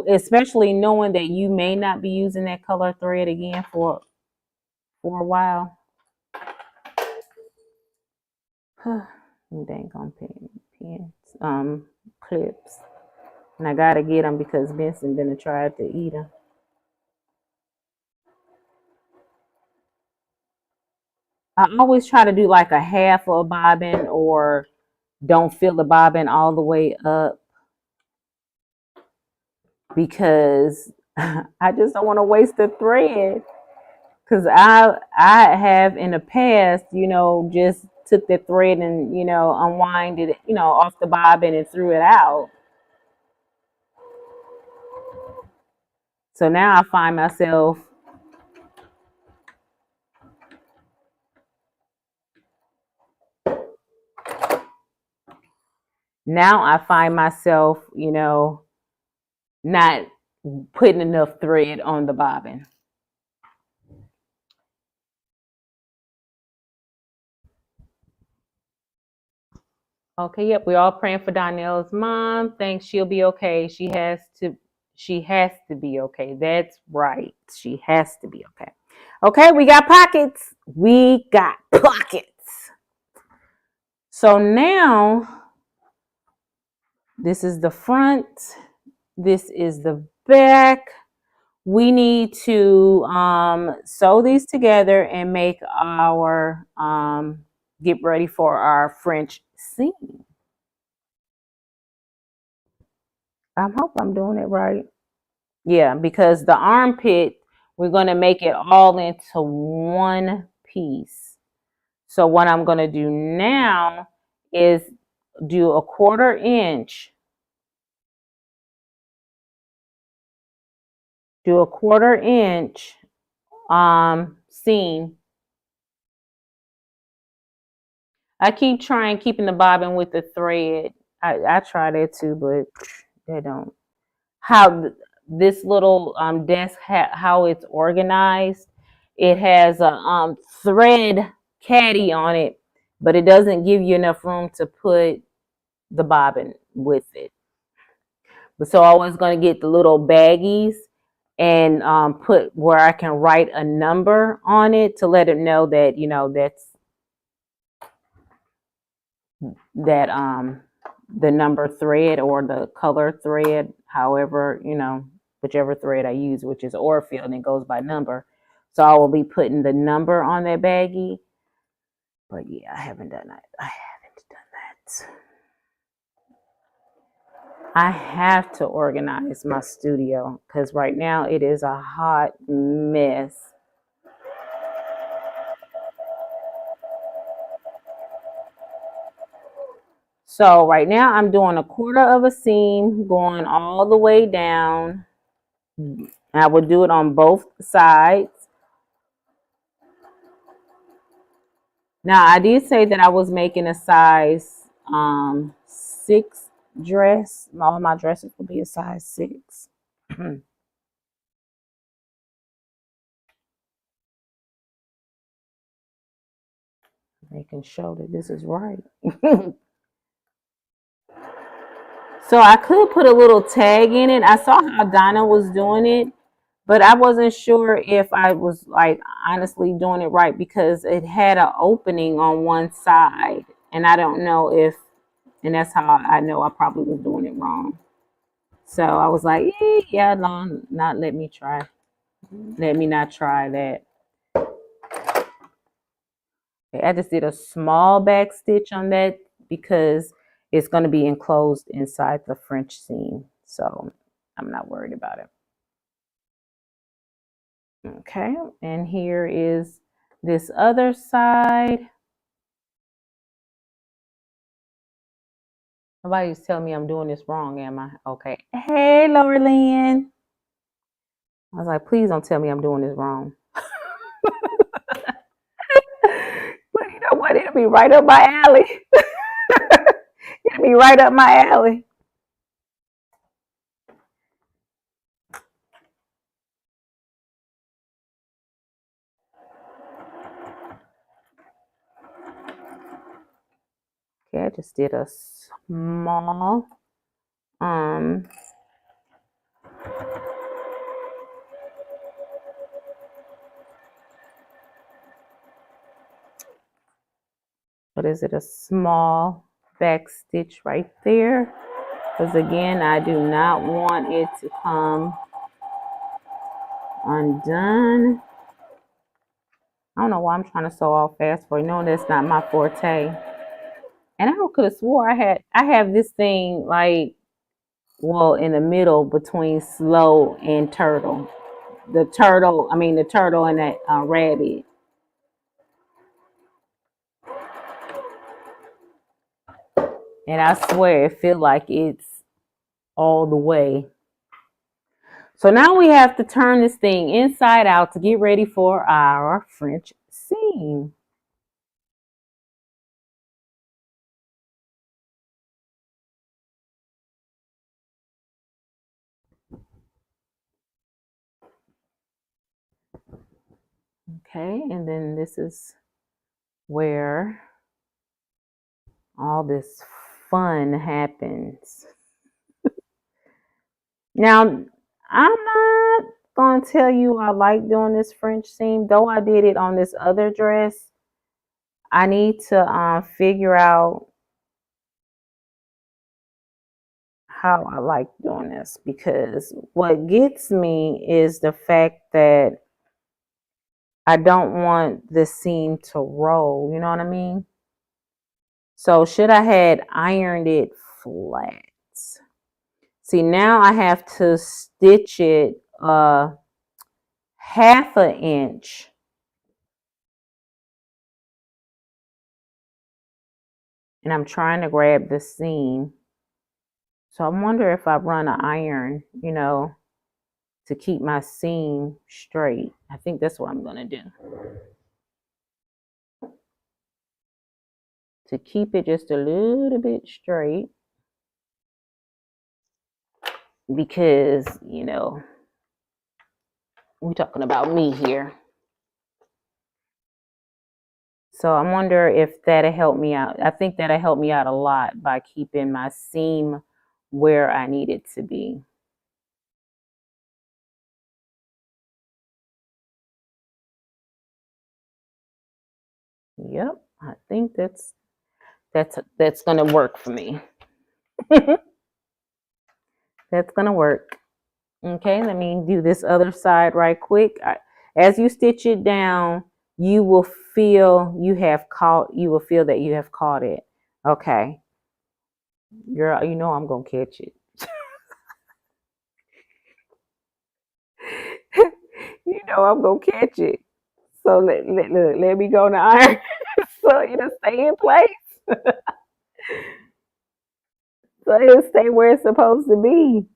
Speaker 1: Especially knowing that you may not be using that color thread again for a while. Dang on pins, clips, and I gotta get them because Benson gonna try to eat them. I always try to do like a half of a bobbin or don't fill the bobbin all the way up because I just don't want to waste the thread. Because I have in the past, just took the thread and, unwind it, off the bobbin and threw it out. So now I find myself not putting enough thread on the bobbin. Okay, yep, we're all praying for Donnell's mom. Thanks, she'll be okay. She has to be okay. That's right. She has to be okay. Okay, we got pockets. We got pockets. So now this is the front. This is the back. We need to sew these together and make our get ready for our French seam. I hope I'm doing it right. Yeah, because the armpit, we're going to make it all into one piece. So what I'm going to do now is do a 1/4 inch. Do a 1/4 inch seam. I keep trying keeping the bobbin with the thread. I try that too, but they don't. How this little desk, how it's organized, it has a thread caddy on it, but it doesn't give you enough room to put the bobbin with it. But so I was going to get the little baggies and put where I can write a number on it to let it know that that the number thread or the color thread, however, whichever thread I use, which is Orfield, and it goes by number. So I will be putting the number on that baggie. But yeah, I haven't done that. I have to organize my studio because right now it is a hot mess. So right now I'm doing a 1/4 of a seam going all the way down. I will do it on both sides. Now I did say that I was making a size 6 dress. All my dresses will be a size 6. Making sure that this is right. So I could put a little tag in it. I saw how Donna was doing it, but I wasn't sure if I was like honestly doing it right because it had an opening on one side, and I don't know if, and that's how I know I probably was doing it wrong. So I was like, yeah, no, not let me try. Let me not try that. I just did a small back stitch on that because it's going to be enclosed inside the French seam. So I'm not worried about it. Okay, and here is this other side. Nobody's telling me I'm doing this wrong, am I? Okay. Hey, Laura Lynn. I was like, please don't tell me I'm doing this wrong. But you know what? It'll be right up my alley. It'll be right up my alley. Okay, I just did a small what is it, a small back stitch right there, because again I do not want it to come undone. I don't know why I'm trying to sew all fast for you, knowing that's not my forte. And I could have swore I have this thing like, well, in the middle between slow and turtle. The turtle and that rabbit. And I swear it feels like it's all the way. So now we have to turn this thing inside out to get ready for our French seam. Okay, and then this is where all this fun happens. Now, I'm not going to tell you I like doing this French seam, though I did it on this other dress. I need to figure out how I like doing this, because what gets me is the fact that I don't want the seam to roll, you know what I mean? So should I had ironed it flat? See, now I have to stitch it half an inch. And I'm trying to grab the seam. So I wonder if I run an iron, you know, to keep my seam straight. I think that's what I'm going to do. To keep it just a little bit straight. Because, you know, we're talking about me here. So I wonder if that'll help me out. I think that'll help me out a lot by keeping my seam where I need it to be. Yep, I think that's gonna work for me. That's gonna work. Okay, let me do this other side right quick. As you stitch it down, you will feel that you have caught it. Okay. Girl, you know I'm gonna catch it. You know I'm gonna catch it. So let me go to iron so it'll stay in place. So it'll stay where it's supposed to be.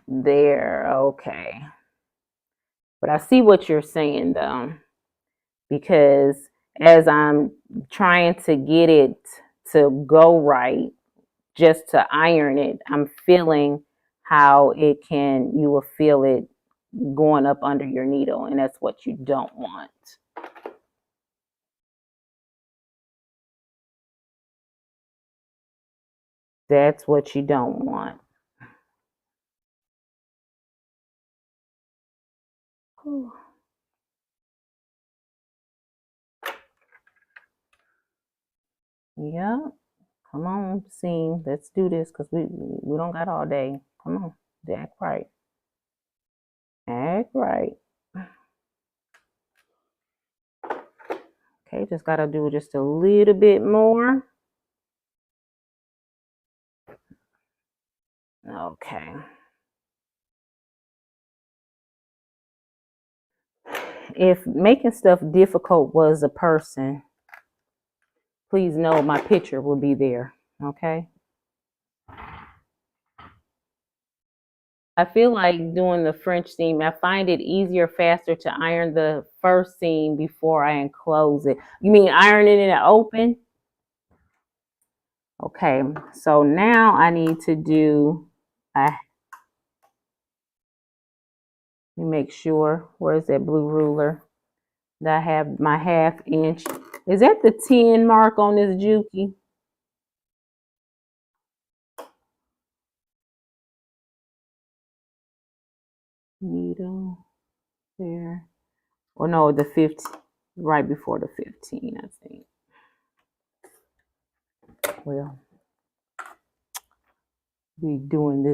Speaker 1: There, okay. But I see what you're saying though, because as I'm trying to get it to go right, just to iron it, I'm feeling how you will feel it going up under your needle, and that's what you don't want. That's what you don't want. Whew. Yeah. Come on, scene. Let's do this because we don't got all day. Come on. Act right. Act right. Okay, just gotta do just a little bit more. Okay. If making stuff difficult was a person, please know my picture will be there. Okay. I feel like doing the French seam, I find it easier, faster to iron the first seam before I enclose it. You mean ironing it open? Okay, so now I need to do, let me make sure, where's that blue ruler? That I have my 1/2 inch. Is that the 10 mark on this Juki? Needle there. Or no, the 15, right before the 15, I think. Well, we're doing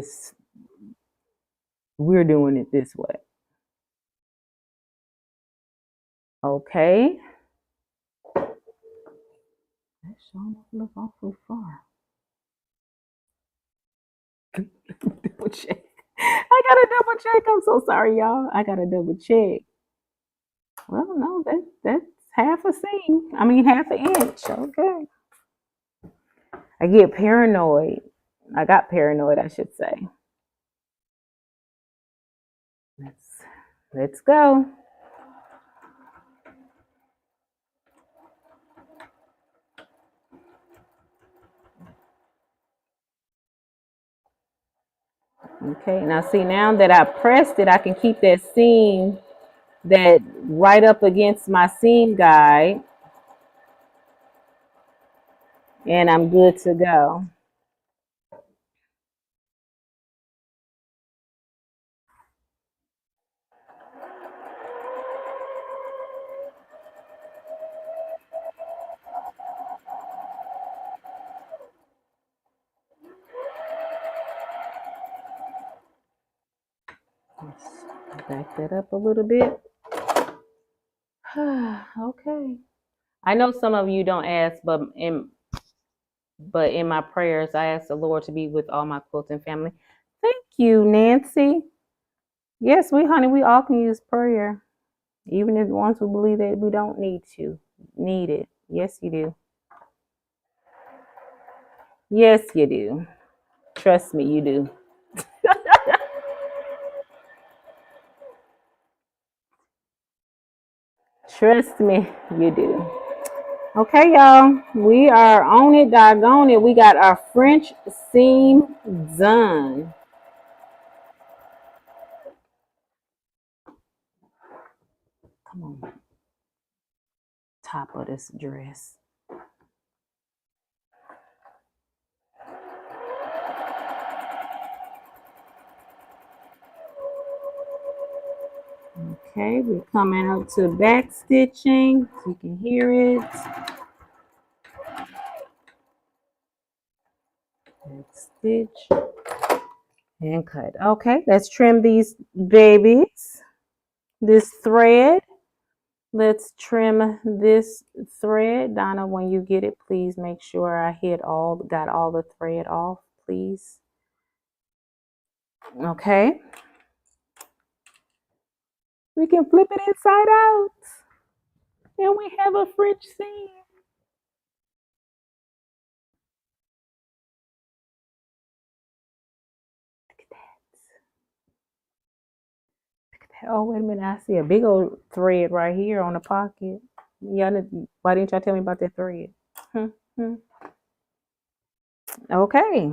Speaker 1: it this way. Okay. That sure look awfully far. Double check. I gotta double check. I'm so sorry, y'all. I gotta double check. Well, no, that's 1/2 seam. I mean 1/2 inch. Okay. I get paranoid. I got paranoid, I should say. Let's go. Okay, now see, now that I pressed it, I can keep that seam that right up against my seam guide, and I'm good to go. Let's back that up a little bit. Okay. I know some of you don't ask, but in my prayers, I ask the Lord to be with all my quilting family. Thank you, Nancy. Yes, we all can use prayer, even if the ones who believe that we don't need it. Yes, you do. Yes, you do. Trust me, you do. Trust me, you do. Okay, y'all. We are on it, doggone it. We got our French seam done. Come on. Top of this dress. Okay, we're coming up to back stitching. You can hear it. Back stitch and cut. Okay, let's trim these babies. This thread. Let's trim this thread. Donna, when you get it, please make sure I got all the thread off, please. Okay. We can flip it inside out. And we have a French seam. Look at that. Look at that. Oh, wait a minute. I see a big old thread right here on the pocket. Why didn't y'all tell me about that thread? Okay.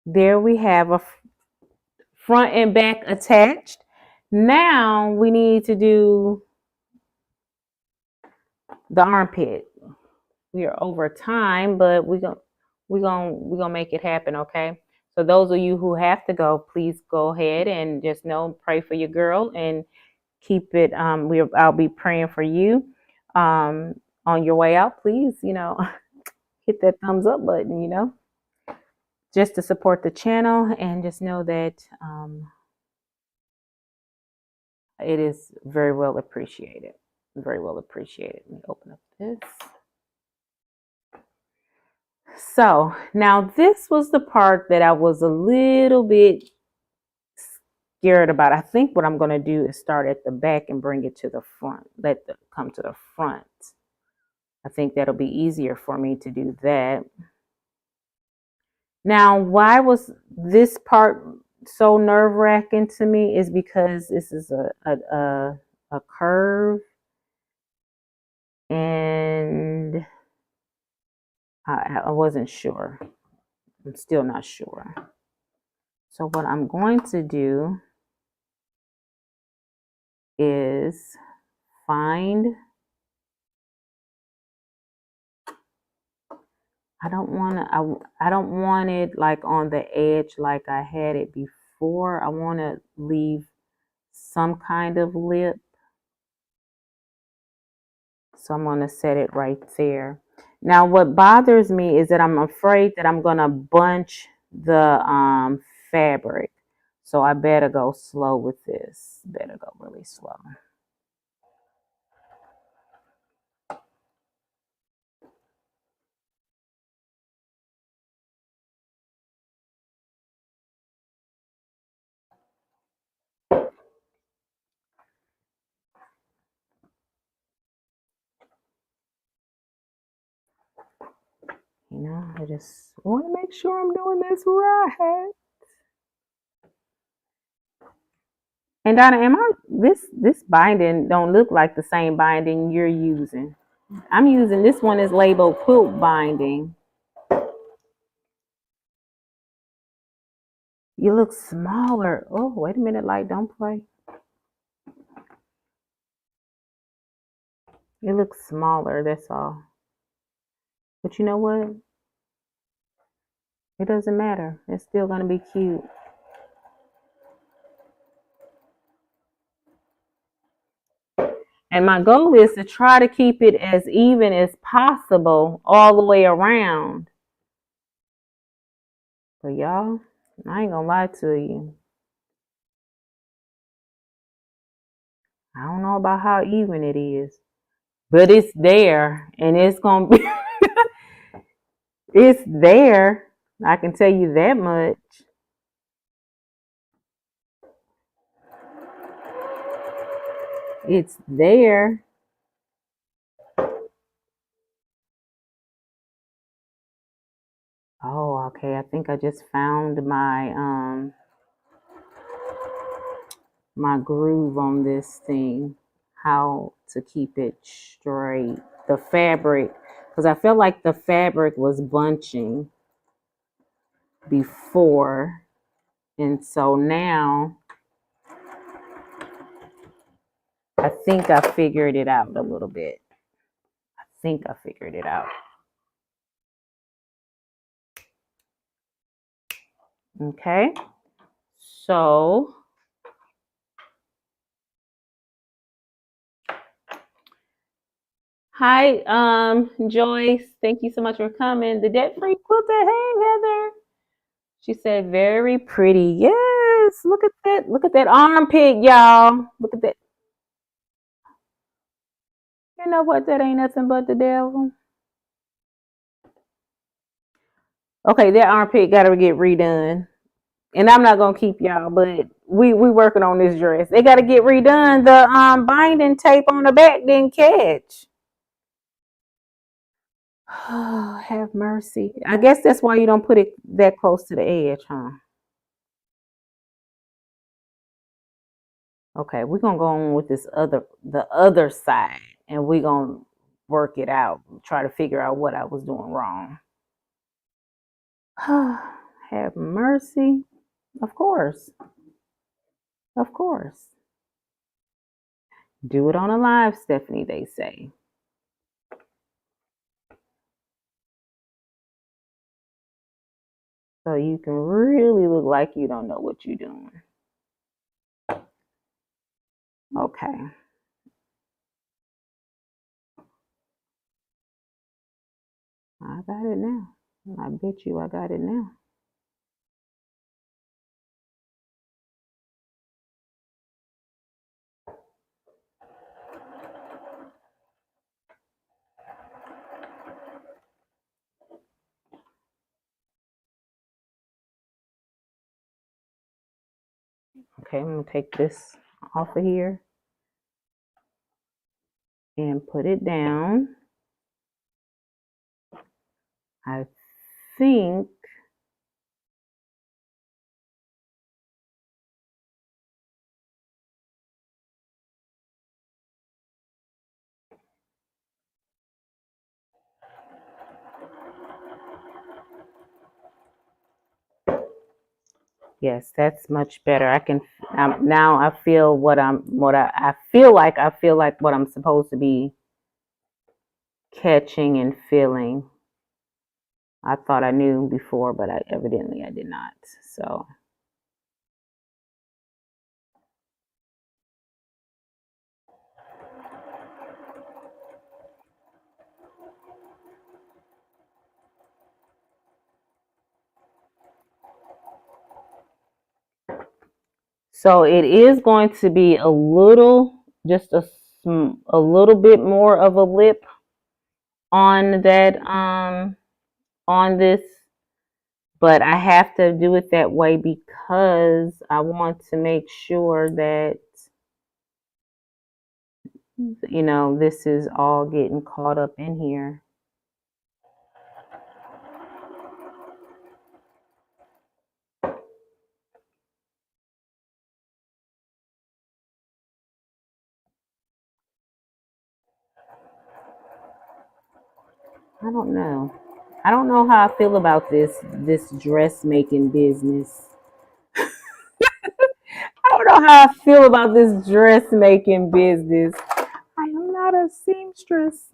Speaker 1: There we have a front and back attached. Now we need to do the armpit. We are over time, but we're gonna make it happen, okay? So those of you who have to go, please go ahead and just know, pray for your girl and keep it. I'll be praying for you. On your way out, please, hit that thumbs up button, just to support the channel, and just know that it is very well appreciated. Very well appreciated. Let me open up this. So now this was the part that I was a little bit scared about. I think what I'm going to do is start at the back and bring it to the front. Come to the front. I think that'll be easier for me to do that. Now, why was this part so nerve-wracking to me is because this is a curve, and I wasn't sure. I'm still not sure. So what I'm going to do is find, I don't want it like on the edge like I had it before. I want to leave some kind of lip. So I'm going to set it right there. Now what bothers me is that I'm afraid that I'm going to bunch the fabric. So I better go slow with this. Better go really slow. I just want to make sure I'm doing this right. And Donna, this binding don't look like the same binding you're using. I'm using, this one is labeled quilt binding. You look smaller. Oh, wait a minute, light, don't play. It looks smaller, that's all. But you know what? It doesn't matter. It's still gonna be cute. And my goal is to try to keep it as even as possible all the way around. But y'all, I ain't gonna lie to you. I don't know about how even it is, but it's there, and it's gonna be it's there. I can tell you that much. It's there. Oh, okay. I think I just found my groove on this thing. How to keep it straight. The fabric, because I felt like the fabric was bunching before, and so now I think I figured it out a little bit. I think I figured it out. Okay, so hi, Joyce. Thank you so much for coming. The debt-free quilter. Hey, Heather. She said, "Very pretty." Yes. Look at that. Look at that armpit, y'all. Look at that. You know what? That ain't nothing but the devil. Okay, that armpit got to get redone. And I'm not gonna keep y'all, but we working on this dress. They got to get redone. The binding tape on the back didn't catch. Oh, have mercy. I guess that's why you don't put it that close to the edge, huh? Okay, we're gonna go on with the other side, and we're gonna work it out, try to figure out what I was doing wrong. Have mercy. Of course. Of course. Do it on a live, Stephanie, they say. So you can really look like you don't know what you're doing. Okay. I got it now. I bet you I got it now. Okay, I'm going to take this off of here and put it down. I think yes, that's much better. I can now I feel what I feel like what I'm supposed to be catching and feeling. I thought I knew before, but evidently I did not. So so it is going to be a little, just a little bit more of a lip on that on this, but I have to do it that way because I want to make sure that, you know, this is all getting caught up in here. I don't know. I don't know how I feel about this dressmaking business. I don't know how I feel about this dressmaking business. I am not a seamstress.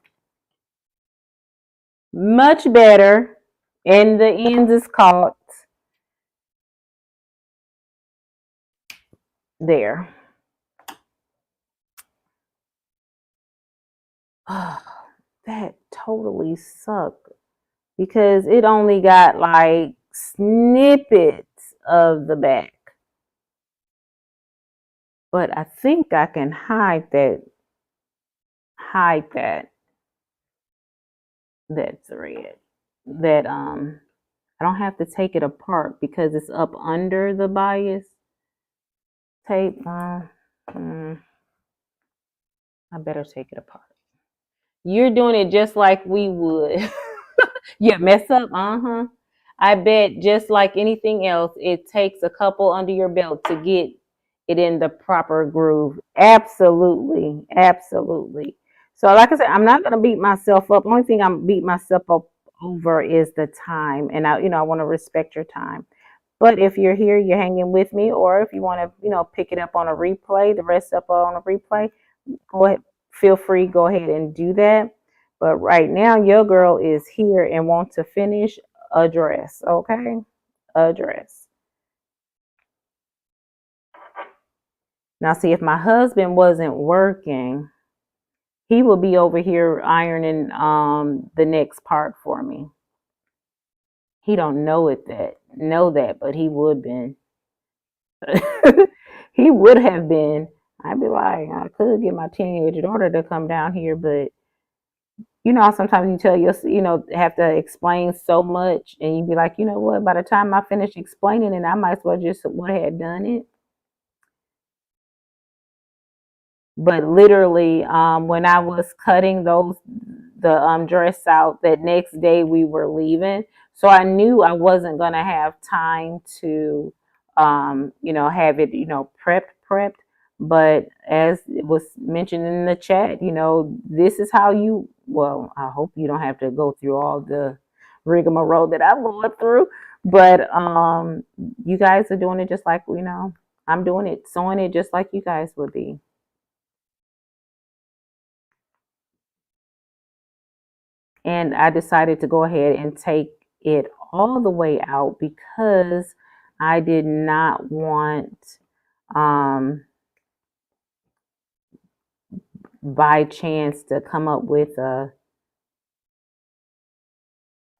Speaker 1: Much better. And the ends is caught. There. Oh, that totally sucked because it only got like snippets of the back. But I think I can hide that thread. That I don't have to take it apart because it's up under the bias tape. I better take it apart. You're doing it just like we would. Yeah, mess up. I bet just like anything else, it takes a couple under your belt to get it in the proper groove. Absolutely. Absolutely. So like I said, I'm not gonna beat myself up. Only thing I'm beat myself up over is the time. And I want to respect your time. But if you're here, you're hanging with me, or if you want to, pick it up on a replay, the rest up on a replay, go ahead, feel free, go ahead and do that. But right now, your girl is here and wants to finish a dress, okay? A dress. Now, see, if my husband wasn't working, he would be over here ironing the next part for me. He don't know that, but he would been. He would have been. I'd be like, I could get my teenage daughter to come down here, but sometimes you tell have to explain so much, and you'd be like, you know what? By the time I finish explaining it, I might as well just would have done it. But literally, when I was cutting the dress out, that next day we were leaving, so I knew I wasn't gonna have time to, have it, prepped. But as it was mentioned in the chat, this is how you well, I hope you don't have to go through all the rigmarole that I'm going through, but you guys are doing it just like, I'm doing it, sewing it just like you guys would be. And I decided to go ahead and take it all the way out because I did not want, um, by chance, to come up with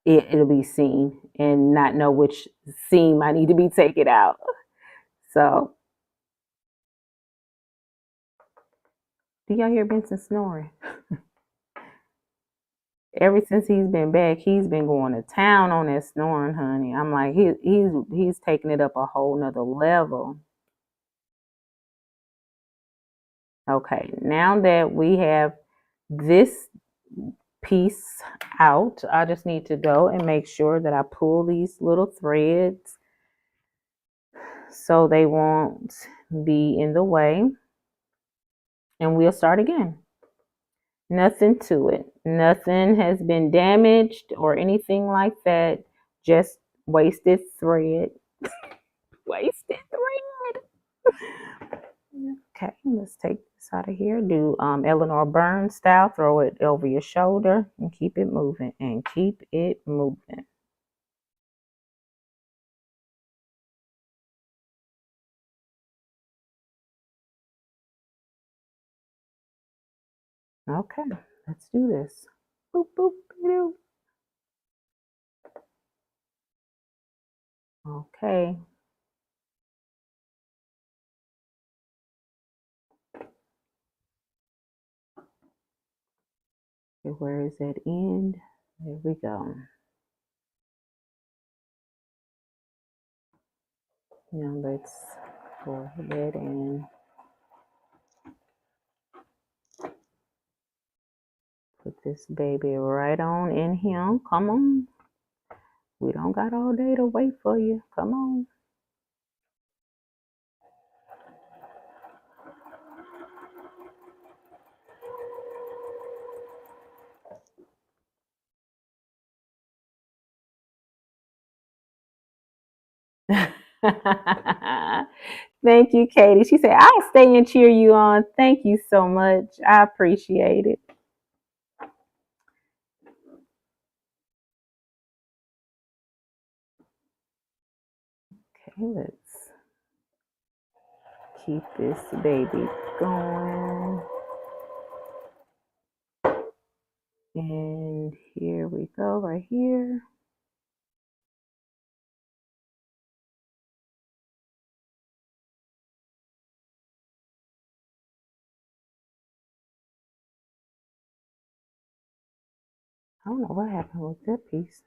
Speaker 1: it'll be seen and not know which seam I need to be taken out. So, do y'all hear Benson snoring? Ever since he's been back, he's been going to town on that snoring, honey. I'm like, he's taking it up a whole nother level. Okay, now that we have this piece out, I just need to go and make sure that I pull these little threads so they won't be in the way. And we'll start again. Nothing to it. Nothing has been damaged or anything like that. Just wasted thread. Wasted thread. Okay, let's take this out of here. Do Eleanor Burns style. Throw it over your shoulder and keep it moving. And keep it moving. Okay, let's do this. Boop, boop, boop. Okay. Where is that end? There we go. Now let's go ahead and put this baby right on in here. Come on. We don't got all day to wait for you. Come on. Thank you, Katie. She said, I'll stay and cheer you on. Thank you so much. I appreciate it. Okay, let's keep this baby going. And here we go, right here. I don't know what happened with that piece.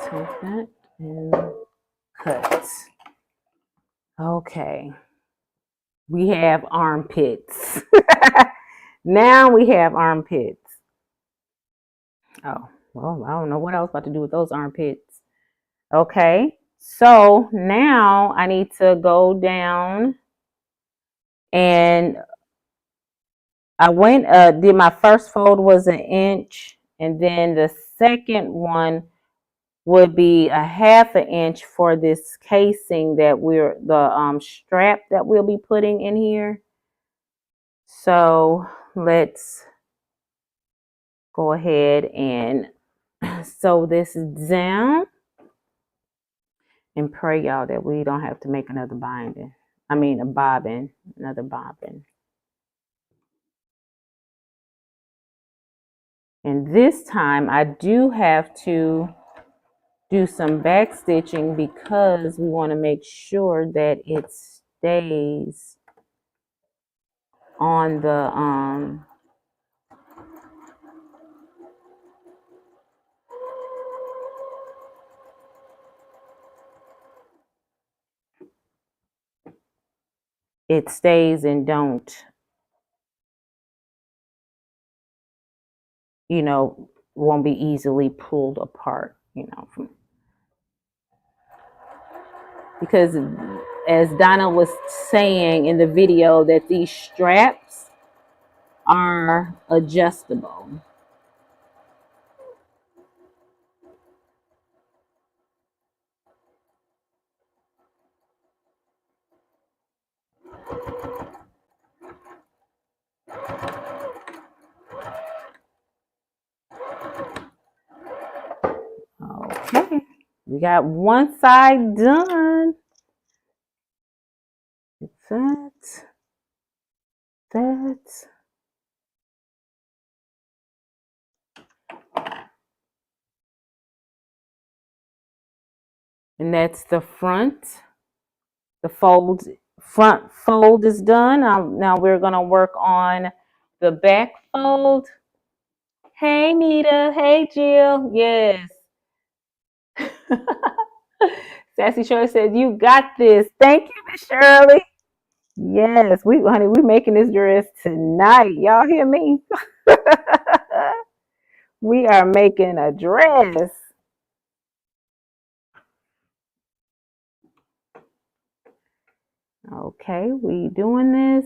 Speaker 1: Take that and cut. Okay. We have armpits. Now we have armpits. Oh, well, I don't know what I was about to do with those armpits. Okay. So now I need to go down and I went, did my first fold was 1 inch, and then the second one would be 1/2 inch for this casing that the strap that we'll be putting in here. So let's go ahead and sew this down and pray, y'all, that we don't have to make another binding. I mean, another bobbin. And this time I do have to do some back stitching because we want to make sure that it stays on the it stays and don't, you know, won't be easily pulled apart, you know, because as Donna was saying in the video, that these straps are adjustable. Okay, we got one side done. That. And that's the front. The front fold is done. Now we're gonna work on the back fold. Hey Nita, hey Jill, yes. Sassy Shirley says, you got this. Thank you, Miss Shirley. Yes, honey, we making this dress tonight. Y'all hear me? We are making a dress. Okay, we doing this.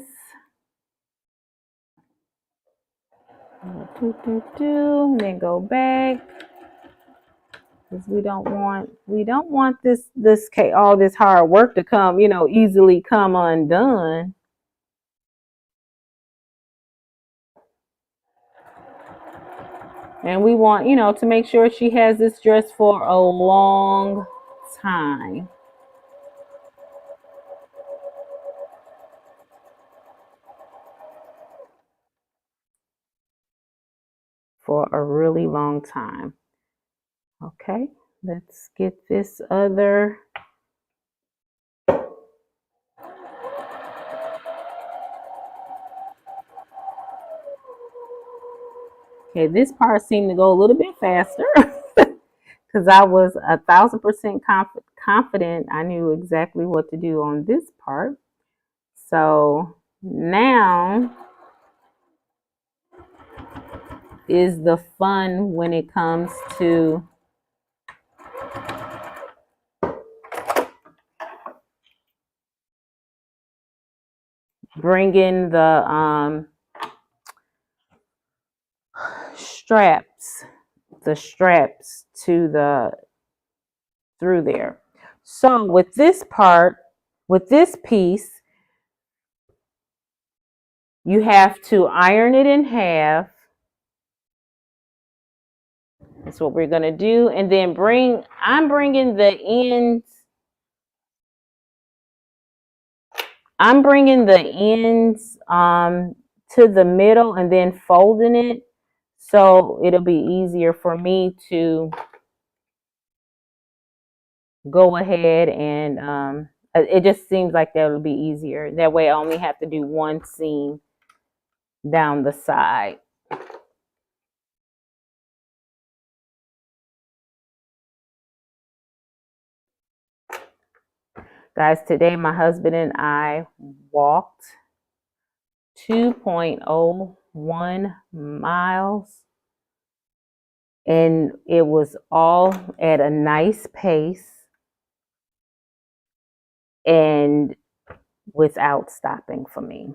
Speaker 1: Then go back. Because we don't want this all this hard work to come, you know, easily come undone. And we want, you know, to make sure she has this dress for a long time. For a really long time. Okay, let's get this other. Okay, this part seemed to go a little bit faster because I was 1,000% confident I knew exactly what to do on this part. So now is the fun when it comes to bringing the straps to the through there. So with this part, with this piece, you have to iron it in half. That's what we're going to do. And then I'm bringing the ends to the middle and then folding it. So it'll be easier for me to go ahead and it just seems like that would be easier. That way I only have to do one seam down the side. Guys, today my husband and I walked 2.01 miles, and it was all at a nice pace and without stopping for me.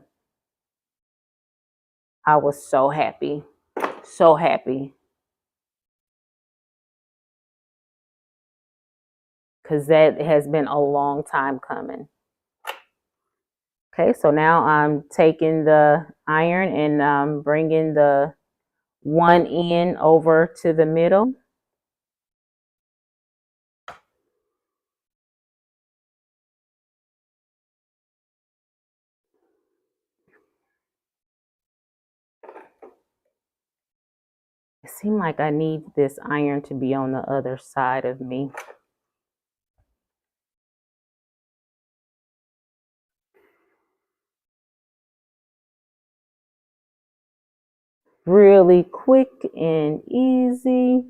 Speaker 1: I was so happy, so happy. Because that has been a long time coming. Okay, so now I'm taking the iron and bringing the one end over to the middle. It seems like I need this iron to be on the other side of me. Really quick and easy.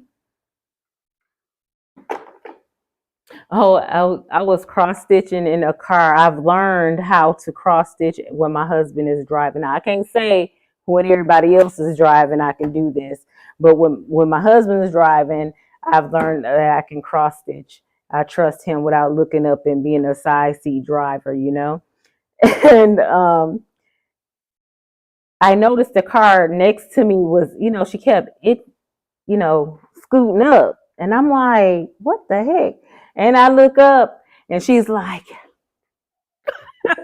Speaker 1: Oh, I was cross stitching in a car. I've learned how to cross stitch when my husband is driving. Now, I can't say when everybody else is driving I can do this, but when my husband is driving, I've learned that I can cross stitch. I trust him without looking up and being a side seat driver, you know. And I noticed the car next to me was, she kept it, scooting up. And I'm like, what the heck? And I look up and she's like, and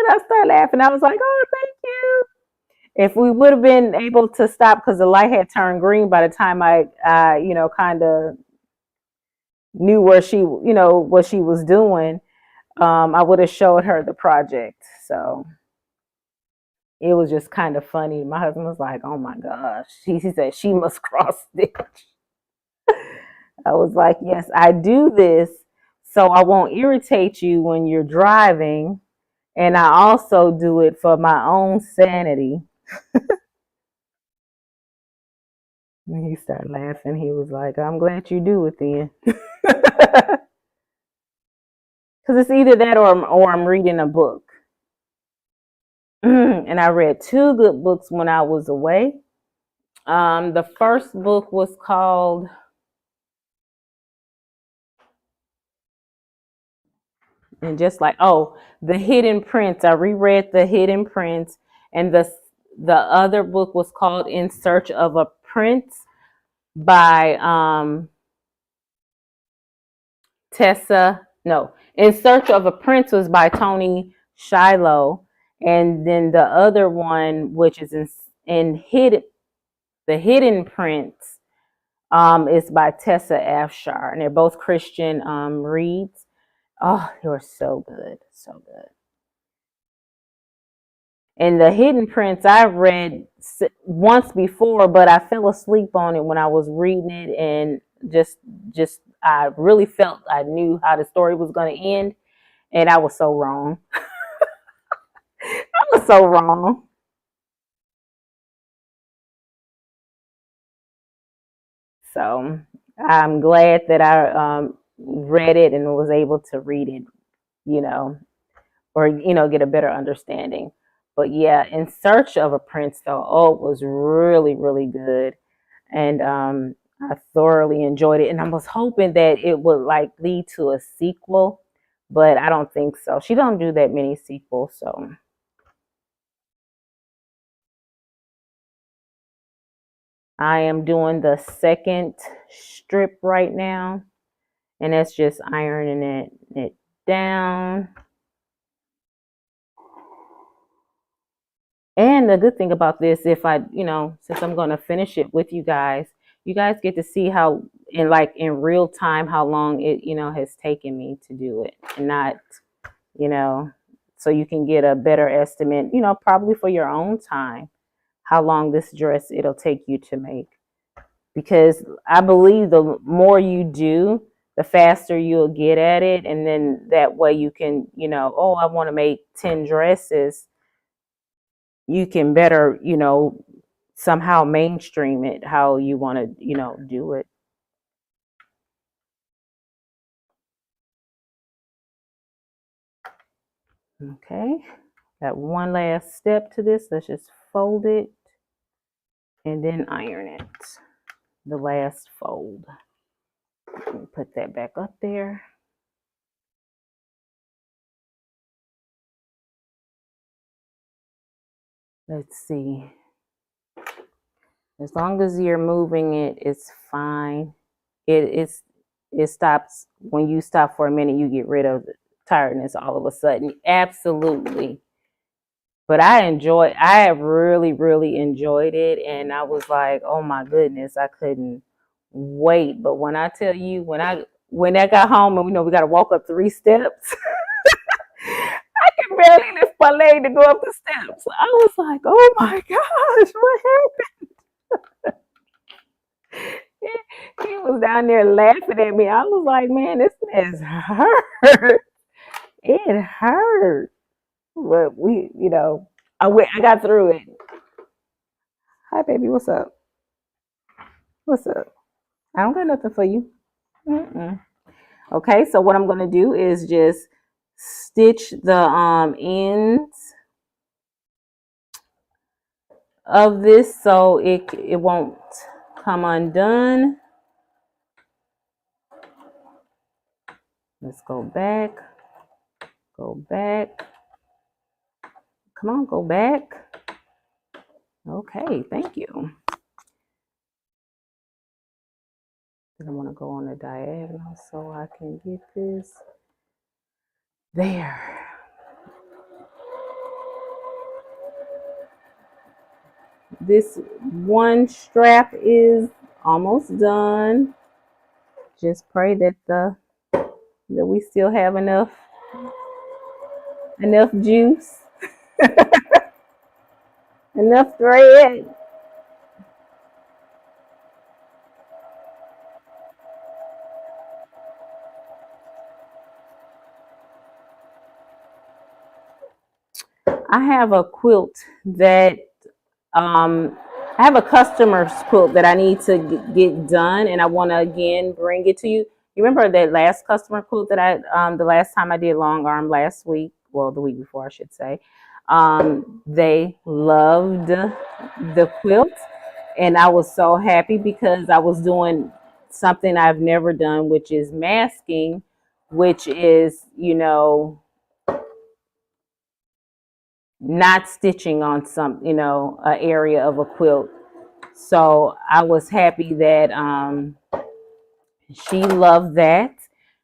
Speaker 1: I started laughing. I was like, oh, thank you. If we would have been able to stop because the light had turned green by the time I kind of knew where she, what she was doing, I would have showed her the project. So it was just kind of funny. My husband was like, oh my gosh. He said she must cross stitch. I was like, yes, I do this so I won't irritate you when you're driving. And I also do it for my own sanity. And he started laughing. He was like, I'm glad you do it then. Because it's either that or I'm reading a book. And I read two good books when I was away. The first book was called and just like The Hidden Prince. I reread The Hidden Prince, and the other book was called In Search of a Prince by In Search of a Prince was by Tony Shiloh, and then the other one, which is The Hidden Prince, is by Tessa Afshar, and they're both Christian reads. Oh, they were so good, so good. And The Hidden Prince I read once before, but I fell asleep on it when I was reading it, and just I really felt I knew how the story was going to end, and I was so wrong. I was so wrong. So I'm glad that I read it and was able to read it, you know, or get a better understanding. But yeah, In Search of a Prince, though, it was really, really good, and I thoroughly enjoyed it. And I was hoping that it would like lead to a sequel, but I don't think so. She don't do that many sequels, so I am doing the second strip right now, and that's just ironing it down. And the good thing about this, if I, since I'm going to finish it with you guys get to see how in real time how long it, has taken me to do it, and not, you know, so you can get a better estimate, probably for your own time, how long this dress it'll take you to make. Because I believe the more you do, the faster you'll get at it, and then that way you can, I want to make 10 dresses. You can better, somehow mainstream it how you want to, do it. Okay, got one last step to this. Let's just fold it and then iron it. The last fold. Put that back up there. Let's see. As long as you're moving it, it's fine. It stops when you stop for a minute. You get rid of the tiredness all of a sudden. Absolutely. But I really, really enjoyed it, and I was like, oh my goodness, I couldn't wait. But when I tell you, when I got home and we got to walk up 3 steps, I can barely lift my leg to go up the steps. I was like, oh my gosh, what happened? He was down there laughing at me. I was like, man, this mess hurt. It hurt. But I got through it. Hi, baby. What's up? What's up? I don't got nothing for you. Okay, so what I'm going to do is just stitch the ends of this so it won't come undone. Let's go back. Go back. Come on, go back. Okay, thank you. Then I want to go on the diagonal so I can get this there. This one strap is almost done. Just pray that that we still have enough juice, enough thread. I have a quilt that I have a customer's quilt that I need to get done, and I want to again bring it to you. You remember that last customer quilt that the last time I did long arm last week, well, the week before, I should say. They loved the quilt, and I was so happy because I was doing something I've never done, which is masking, which is, not stitching on some, an area of a quilt. So I was happy that she loved that.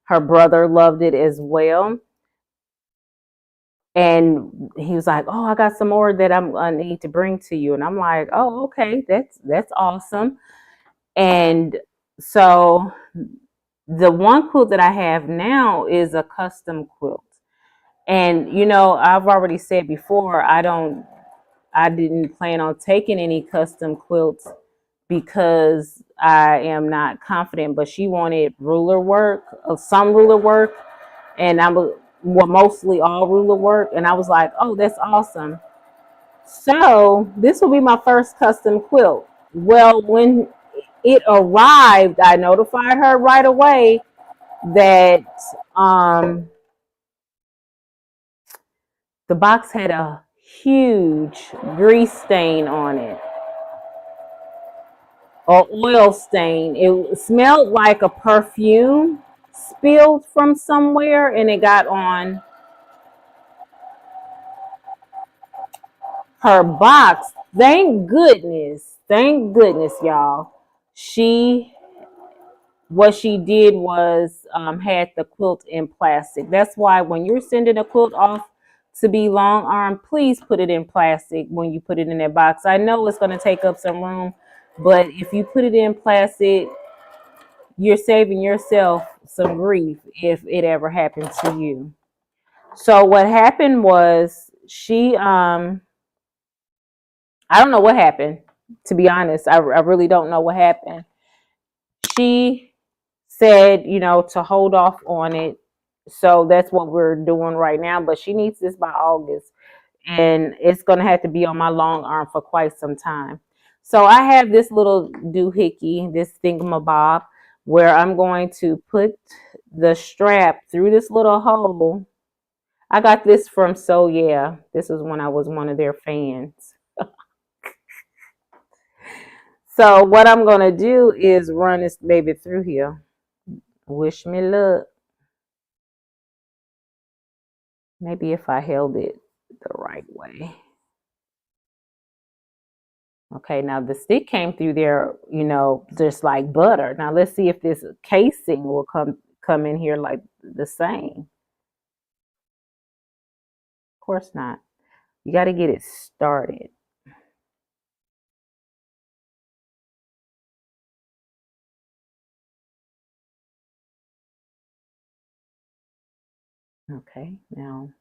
Speaker 1: Her brother loved it as well. And he was like, "Oh, I got some more that I need to bring to you." And I'm like, "Oh, okay, that's awesome." And so the one quilt that I have now is a custom quilt. And I've already said before, I didn't plan on taking any custom quilts because I am not confident, but she wanted ruler work, some ruler work, and mostly all ruler work. And I was like, "Oh, that's awesome." So this will be my first custom quilt. Well, when it arrived, I notified her right away that the box had a huge grease stain on it, or oil stain. It smelled like a perfume spilled from somewhere, and it got on her box. Thank goodness, y'all. What she did was had the quilt in plastic. That's why when you're sending a quilt off to be long arm, please put it in plastic when you put it in that box. I know it's going to take up some room, but if you put it in plastic, you're saving yourself some grief if it ever happened to you. So what happened was I don't know what happened, to be honest. I really don't know what happened. She said, to hold off on it. So that's what we're doing right now. But she needs this by August. And it's going to have to be on my long arm for quite some time. So I have this little doohickey, this thingamabob, where I'm going to put the strap through this little hole. I got this from So Yeah. This is when I was one of their fans. So what I'm going to do is run this baby through here. Wish me luck. Maybe if I held it the right way. Okay, now the stick came through there, just like butter. Now let's see if this casing will come in here like the same. Of course not. You got to get it started. Okay, now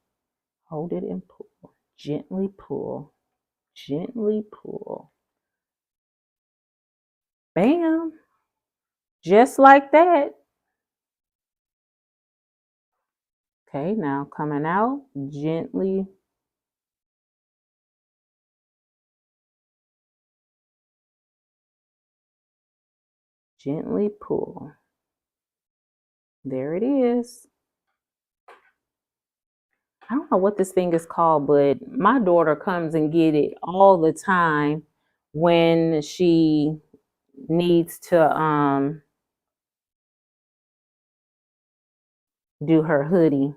Speaker 1: hold it and pull. Gently pull. Gently pull. Bam. Just like that. Okay, now coming out, gently. Gently pull. There it is. I don't know what this thing is called, but my daughter comes and get it all the time when she needs to do her hoodie.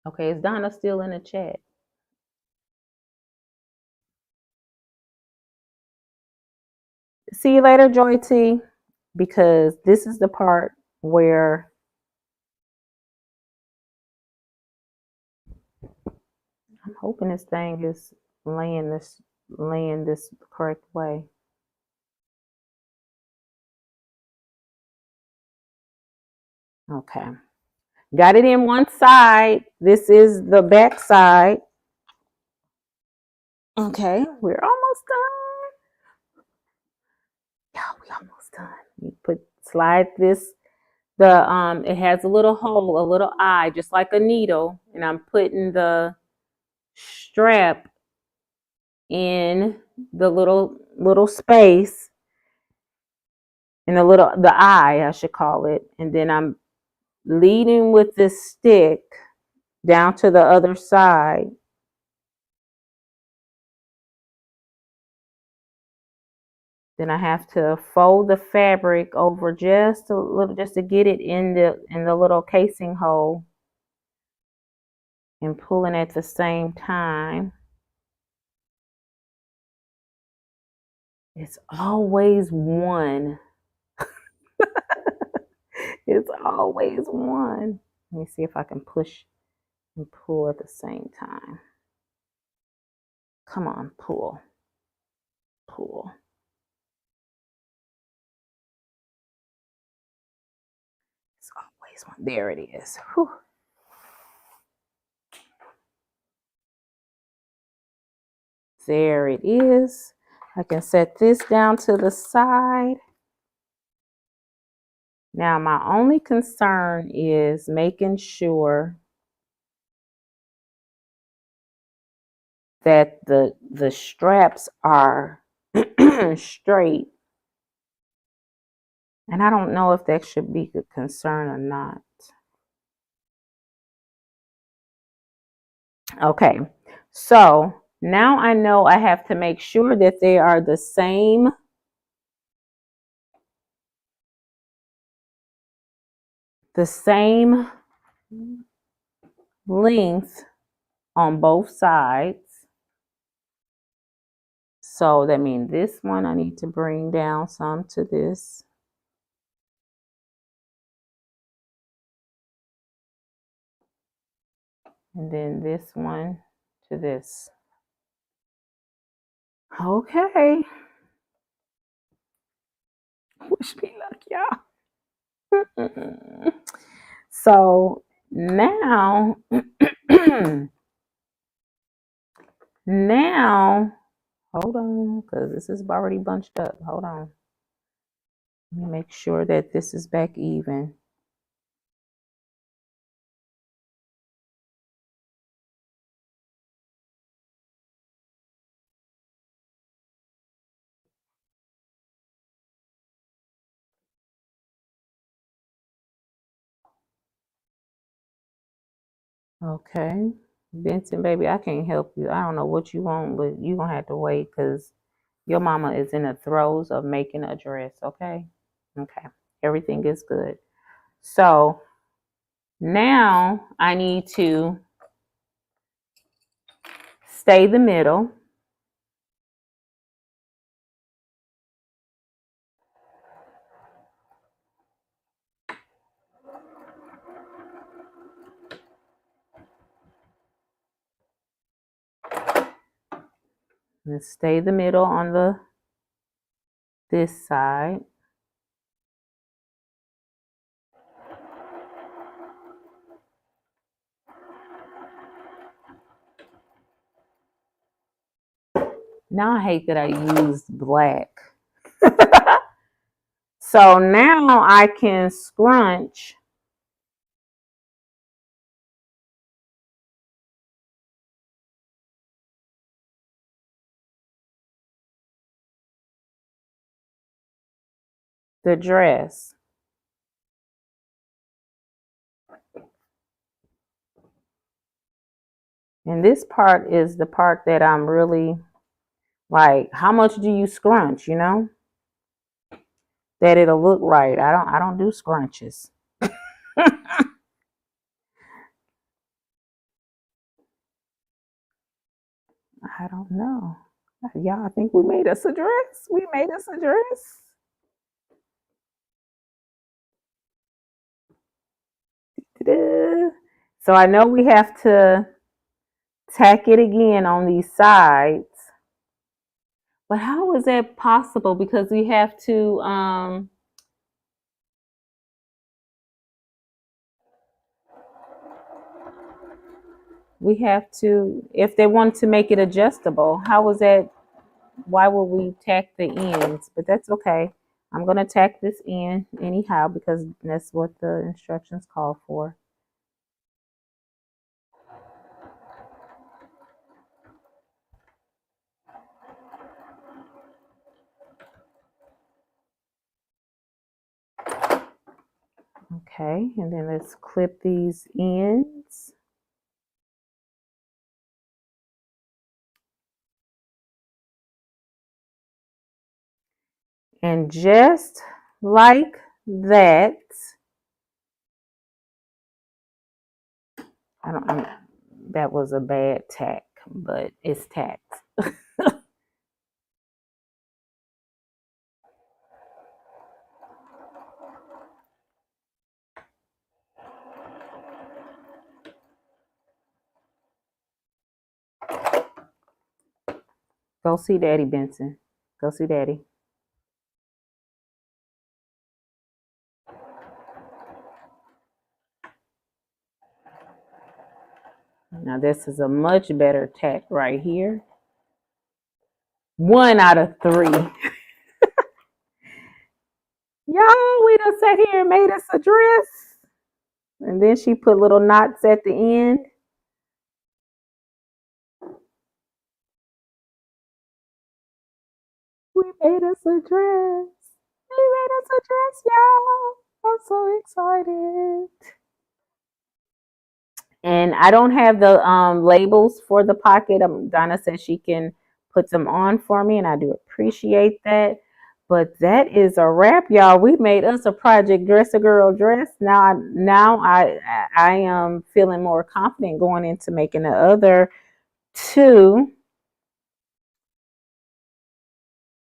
Speaker 1: Okay, is Donna still in the chat? See you later, Joy T, because this is the part where I'm hoping this thing is laying this correct way. Okay. Got it in one side. This is the back side. Okay, we're almost done. Yeah, we almost done. You slide this. It has a little hole, a little eye, just like a needle, and I'm putting the strap in the little space in the eye, I should call it, and then I'm leading with this stick down to the other side. Then I have to fold the fabric over just a little, just to get it in the little casing hole, and pulling at the same time. It's always one. It's always one. Let me see if I can push and pull at the same time. Come on, pull. Pull. It's always one. There it is. Whew. There it is. I can set this down to the side. Now, my only concern is making sure that the straps are straight. And I don't know if that should be a concern or not. Okay, so now I know I have to make sure that they are the same length on both sides. So that means this one I need to bring down some to this. And then this one to this. Okay. Wish me luck, y'all. So now, now, hold on, because this is already bunched up. Hold on. Let me make sure that this is back even. Okay. Benson, baby, I can't help you. I don't know what you want, but you're going to have to wait because your mama is in the throes of making a dress, okay? Okay. Everything is good. So now I need to stay the middle. Let's stay the middle on this side. Now I hate that I used black. So now I can scrunch. the dress. And this part is the part that I'm really like, how much do you scrunch, you know? That it'll look right. I don't do scrunches. I don't know. Y'all, I think we made us a dress. We made us a dress. Ta-da. So I know we have to tack it again on these sides. But how is that possible? Because we have to if they want to make it adjustable, how was that? Why would we tack the ends? But that's okay. I'm going to tack this in anyhow because that's what the instructions call for. Okay, and then let's clip these ends. And just like that, that was a bad tack, but it's tacked. Go see Daddy, Benson. Go see Daddy. Now this is a much better tack right here. 1 out of 3. Y'all, we done sat here and made us a dress. And then she put little knots at the end. We made us a dress. We made us a dress, y'all. I'm so excited. And I don't have the labels for the pocket. Donna said she can put them on for me, and I do appreciate that. But that is a wrap, y'all. We made us a Project Dress a Girl dress. Now I am feeling more confident going into making the other 2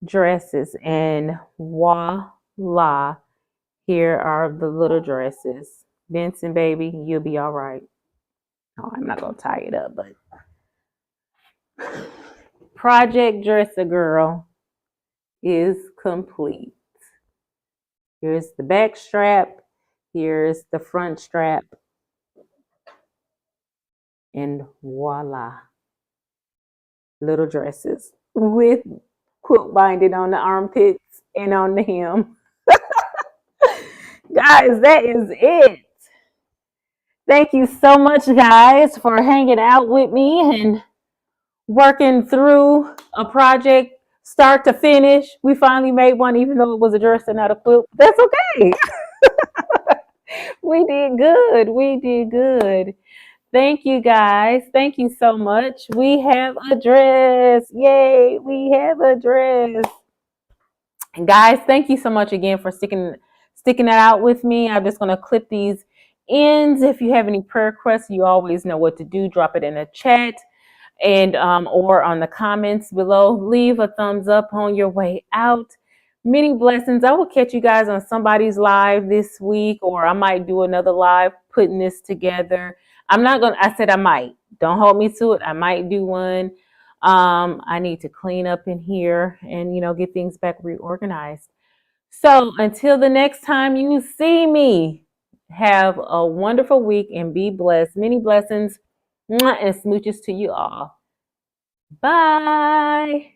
Speaker 1: dresses. And voila, here are the little dresses. Benson, baby, you'll be all right. Oh, I'm not gonna tie it up, but Project Dress a Girl is complete. Here's the back strap, here's the front strap, and voila, little dresses with quilt binding on the armpits and on the hem. Guys, that is it. Thank you so much, guys, for hanging out with me and working through a project start to finish. We finally made one, even though it was a dress and not a quilt. That's okay. We did good. We did good. Thank you, guys. Thank you so much. We have a dress. Yay, we have a dress. And guys, thank you so much again for sticking it out with me. I'm just going to clip these ends. If you have any prayer requests, you always know what to do. Drop it in the chat and or on the comments below. Leave a thumbs up on your way out. Many blessings. I will catch you guys on somebody's live this week, or I might do another live putting this together. I said I might. Don't hold me to it. I might do one. I need to clean up in here and, get things back reorganized. So until the next time you see me, have a wonderful week and be blessed. Many blessings and smooches to you all. Bye.